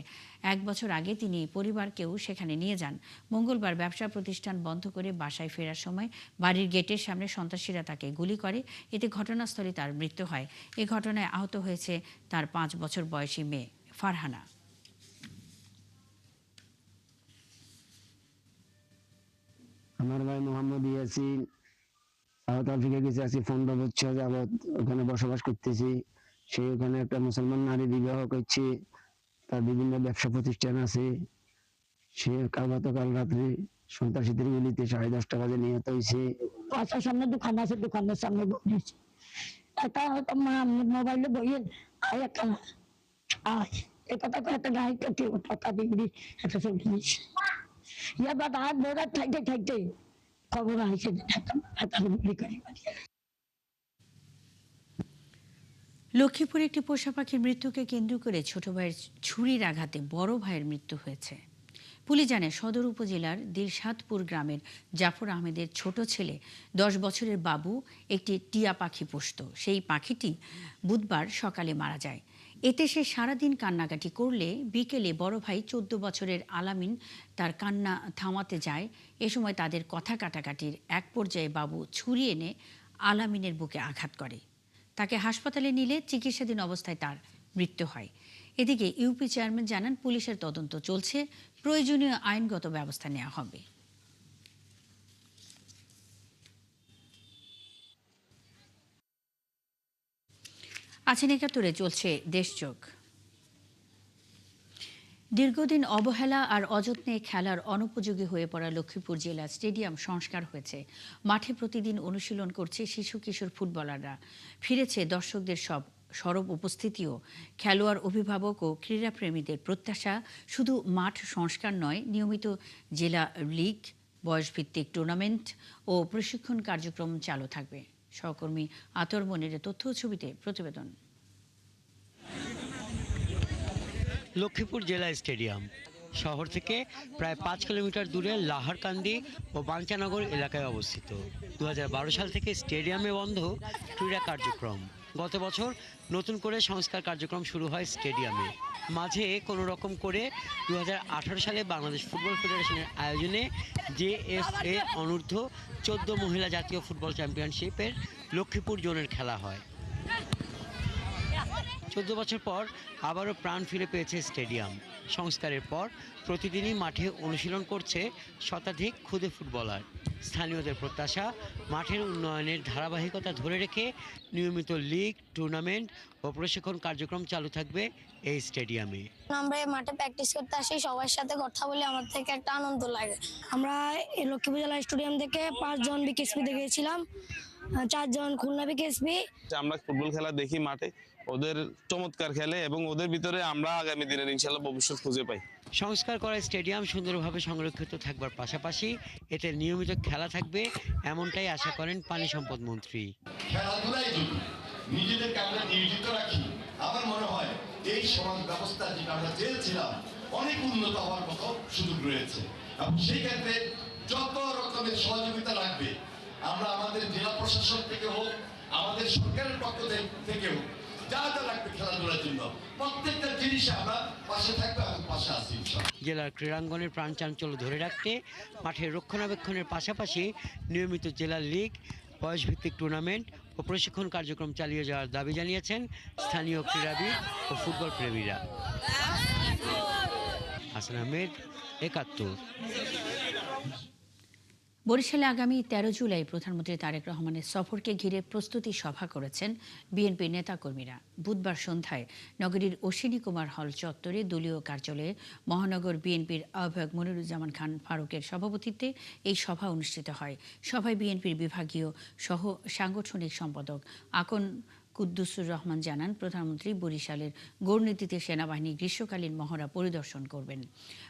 [SPEAKER 1] 1 বছর আগে তিনি পরিবারকেও সেখানে নিয়ে যান। মঙ্গলবার ব্যবসা প্রতিষ্ঠান বন্ধ করে বাসায় ফেরার সময় বাড়ির গেটের সামনে সন্ত্রাসীরা তাকে গুলি করে। এতে ঘটনাস্থলে তার মৃত্যু হয়। এ ঘটনায় আহত হয়েছে তার 5 বছর বয়সী মেয়ে ফারহানা।
[SPEAKER 6] আমার ভাই মোহাম্মদ ইয়াসিন সাউথ আফ্রিকা গেছে, আছি 15 বছর যাবৎ ওখানে বসবাস করতেছি। সে ওখানে একটা মুসলমান নারী বিবাহ করছে, তার বিভিন্ন ব্যবসা প্রতিষ্ঠান আছে। সে গতকাল রাত্রে সন্ত্রাসীদের গুলিতে 10:30 বাজে নিহত হয়েছে।
[SPEAKER 7] বাসার সামনে দোকান আছে, দোকানের সামনে বসেছি। একটা মোবাইলে বইয়ে একটা একটা গাড়ি পাতা বিগড়ি একটা চল্লিশ ইয়ার হাত ধরা থাকতে থাকতে খবর আসে
[SPEAKER 1] লক্ষ্মীপুরে একটি পোষা পাখির মৃত্যুকে কেন্দ্র করে ছোট ভাইয়ের ছুরির আঘাতে বড় ভাইয়ের মৃত্যু হয়েছে। পুলিশ জানে সদর উপজেলার দিলশাদপুর গ্রামের জাফর আহমেদের ছোট ছেলে 10 বছরের বাবু একটি টিয়া পাখি পুষত। সেই পাখিটি বুধবার সকালে মারা যায়। এতে সে সারাদিন কান্নাকাটি করলে বিকেলে বড় ভাই 14 বছরের আলামিন তার কান্না থামাতে যায়। এ সময় তাদের কথা কাটাকাটির এক পর্যায়ে বাবু ছুরি এনে আলামিনের বুকে আঘাত করে। তাকে হাসপাতালে নিলে চিকিৎসাধীন অবস্থায় তার মৃত্যু হয়। এদিকে ইউপি চেয়ারম্যান জানান, পুলিশের তদন্ত চলছে, প্রয়োজনীয় আইনগত ব্যবস্থা নেওয়া হবে। আছেন একাত্তরে চলছে দেশযোগ। দীর্ঘদিন অবহেলা আর অযত্নে খেলার অনুপযোগী হয়ে পড়া লক্ষ্মীপুর জেলা স্টেডিয়াম সংস্কার হয়েছে। মাঠে প্রতিদিন অনুশীলন করছে শিশু কিশোর ফুটবলাররা। ফিরেছে দর্শকদের সব সরব উপস্থিতিও। খেলোয়াড়, অভিভাবক ও ক্রীড়াপ্রেমীদের প্রত্যাশা শুধু মাঠ সংস্কার নয়, নিয়মিত জেলা লীগ, বয়সভিত্তিক টুর্নামেন্ট ও প্রশিক্ষণ কার্যক্রম চালু থাকবে। সহকর্মী আতর মনিরের তথ্য ছবিতে প্রতিবেদন।
[SPEAKER 8] লক্ষ্মীপুর জেলা স্টেডিয়াম শহর থেকে প্রায় 5 কিলোমিটার দূরে লাহারকান্দি ও বাঞ্চানগর এলাকায় অবস্থিত। 2012 সাল থেকে স্টেডিয়ামে বন্ধ ক্রীড়া কার্যক্রম। গত বছর নতুন করে সংস্কার কার্যক্রম শুরু হয় স্টেডিয়ামে। মাঝে কোনো রকম করে 2018 সালে বাংলাদেশ ফুটবল ফেডারেশনের আয়োজনে জেএফএ অনূর্ধ্ব 14 মহিলা জাতীয় ফুটবল চ্যাম্পিয়নশিপের লক্ষ্মীপুর জোনের খেলা হয়। 14 বছর পর আবারও প্রাণ ফিরে পেয়েছে স্টেডিয়াম। সংস্কারের পর প্রতিদিনই মাঠে অনুশীলন করছে শতাধিক ক্ষুদে ফুটবলার। স্থানীয়দের প্রত্যাশা, মাঠের উন্নয়নের ধারাবাহিকতা ধরে রেখে নিয়মিত লীগ, টুর্নামেন্ট ও প্রশিক্ষণ কার্যক্রম চালু থাকবে এই স্টেডিয়ামে।
[SPEAKER 24] আমরা এই মাঠে প্র্যাকটিস করতে আসি, সবার সাথে কথা বলে আমার থেকে একটা আনন্দ লাগে। আমরা এই লক্ষ্মীপুর জেলা স্টেডিয়াম থেকে 5 জন বিকেএসপি দেখেছিলাম, 4 জন খুলনা বিকেএসপি।
[SPEAKER 14] আমরা ফুটবল খেলা দেখি মাঠে, ওদের চমৎকার খেলে এবং ওদের ভিতরে আমরা আগামী দিনের ইনশাআল্লাহ ভবিষ্যৎ খুঁজে পাই।
[SPEAKER 8] সংস্কার করা স্টেডিয়াম সুন্দরভাবে সংরক্ষিত থাকবার পাশাপাশি এতে নিয়মিত খেলা থাকবে, এমনটাই আশা করেন পানি সম্পদ মন্ত্রী।
[SPEAKER 18] খেলাধুলায় যদি নিজেদেরকে আমরা নিয়োজিত রাখি, আমার মনে হয় এই সমাজ ব্যবস্থা যেটা আমরা চেয়েছিলাম অনেক উন্নত হওয়ার মতো সুযোগ রয়েছে। এবং সেই ক্ষেত্রে যত রকমের সহযোগিতা লাগবে আমরা আমাদের জেলা প্রশাসন থেকে হোক, আমাদের সরকারের পক্ষ থেকেও যা যা লাগবে খেলাধুলার জন্য প্রত্যেকটা জিনিসে আমরা পাশে থাকবো এবং পাশে আছি।
[SPEAKER 8] জেলার ক্রীড়াঙ্গনের প্রাণ চাঞ্চল্য ধরে রাখতে মাঠের রক্ষণাবেক্ষণের পাশাপাশি নিয়মিত জেলা লীগ, বয়সভিত্তিক টুর্নামেন্ট ও প্রশিক্ষণ কার্যক্রম চালিয়ে যাওয়ার দাবি জানিয়েছেন স্থানীয় ক্রীড়াবিদ ও ফুটবল প্রেমীরা। হাসান আহমেদ, একাত্তর।
[SPEAKER 1] বরিশালে আগামী 13 জুলাই প্রধানমন্ত্রী তারেক রহমানের সফরকে ঘিরে প্রস্তুতি সভা করেছেন বিএনপির নেতাকর্মীরা। বুধবার সন্ধ্যায় নগরীর অশ্বিনী কুমার হল চত্বরে দলীয় কার্যালয়ে মহানগর বিএনপির আহ্বায়ক মনিরুজ্জামান খান ফারুকের সভাপতিত্বে এই সভা অনুষ্ঠিত হয়। সভায় বিএনপির বিভাগীয় সহ সাংগঠনিক সম্পাদক আকন কুদ্দুসুর রহমান জানান, প্রধানমন্ত্রী বরিশালের গৌরনীতিতে সেনাবাহিনী গ্রীষ্মকালীন মহড়া পরিদর্শন করবেন।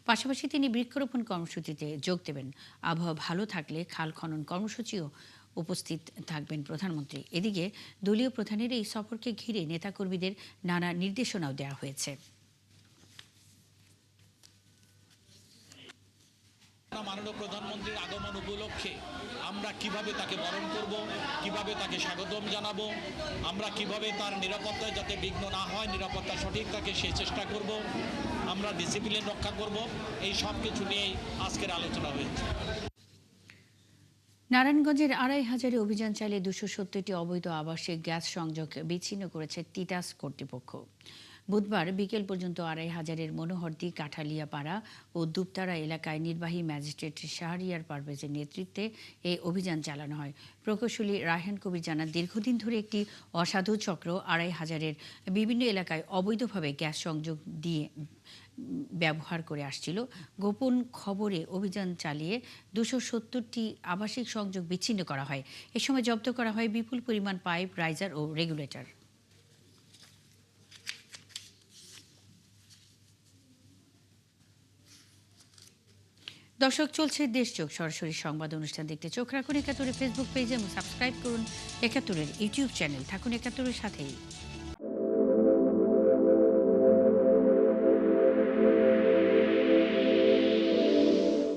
[SPEAKER 1] পাশাপাশি তিনি বৃক্ষরোপণ কর্মসূচিতে যোগ দেবেন। আবহাওয়া ভালো থাকলে খাল খনন কর্মসূচিও উপস্থিত থাকবেন প্রধানমন্ত্রী। এদিকে দলীয় প্রধানের এই সফরকে ঘিরে নেতাকর্মীদের নানা নির্দেশনাও দেওয়া হয়েছে।
[SPEAKER 9] মাননীয় প্রধানমন্ত্রীর আগমন উপলক্ষে আমরা কিভাবে তাকে বরণ করব, কিভাবে তাকে স্বাগতম জানাবো, আমরা কিভাবে তার নিরাপত্তায় যাতে বিঘ্ন না হয়, নিরাপত্তা সঠিক থাকে সেই চেষ্টা করব, আমরা ডিসিপ্লিন রক্ষা করব, এই সব কিছু নিয়েই আজকের আলোচনা হয়েছে।
[SPEAKER 1] নারায়ণগঞ্জের ২৫০০ অভিযান চালিয়ে ২৭০টি অবৈধ আবাসিক গ্যাস সংযোগ বিচ্ছিন্ন করেছে তিতাস কর্তৃপক্ষ। বুধবার বিকেল পর্যন্ত ২৫০০-এর মনোহরদী, কাঠালিয়াপাড়া ও দুপতারা এলাকায় নির্বাহী ম্যাজিস্ট্রেট শাহরিয়ার পারভেজের নেতৃত্বে এই অভিযান চালানো হয়। প্রকৌশলী রায়হান কবির জানান, দীর্ঘদিন ধরে একটি অসাধু চক্র ২৫০০-এর বিভিন্ন এলাকায় অবৈধভাবে গ্যাস সংযোগ দিয়ে ব্যবহার করে আসছিল। গোপন খবরে অভিযান চালিয়ে ২৭০টি আবাসিক সংযোগ বিচ্ছিন্ন করা হয়। এ সময় জব্দ করা হয় বিপুল পরিমাণ পাইপ, রাইজার ও রেগুলেটর। দর্শক, চলছে দেশ চোখ সরাসরি সংবাদ অনুষ্ঠান দেখতে চোখ রাখুন ৭১-এর ফেসবুক পেজ এবং সাবস্ক্রাইব করুন ৭১-এর ইউটিউব চ্যানেল। থাকুন ৭১-এর সাথেই।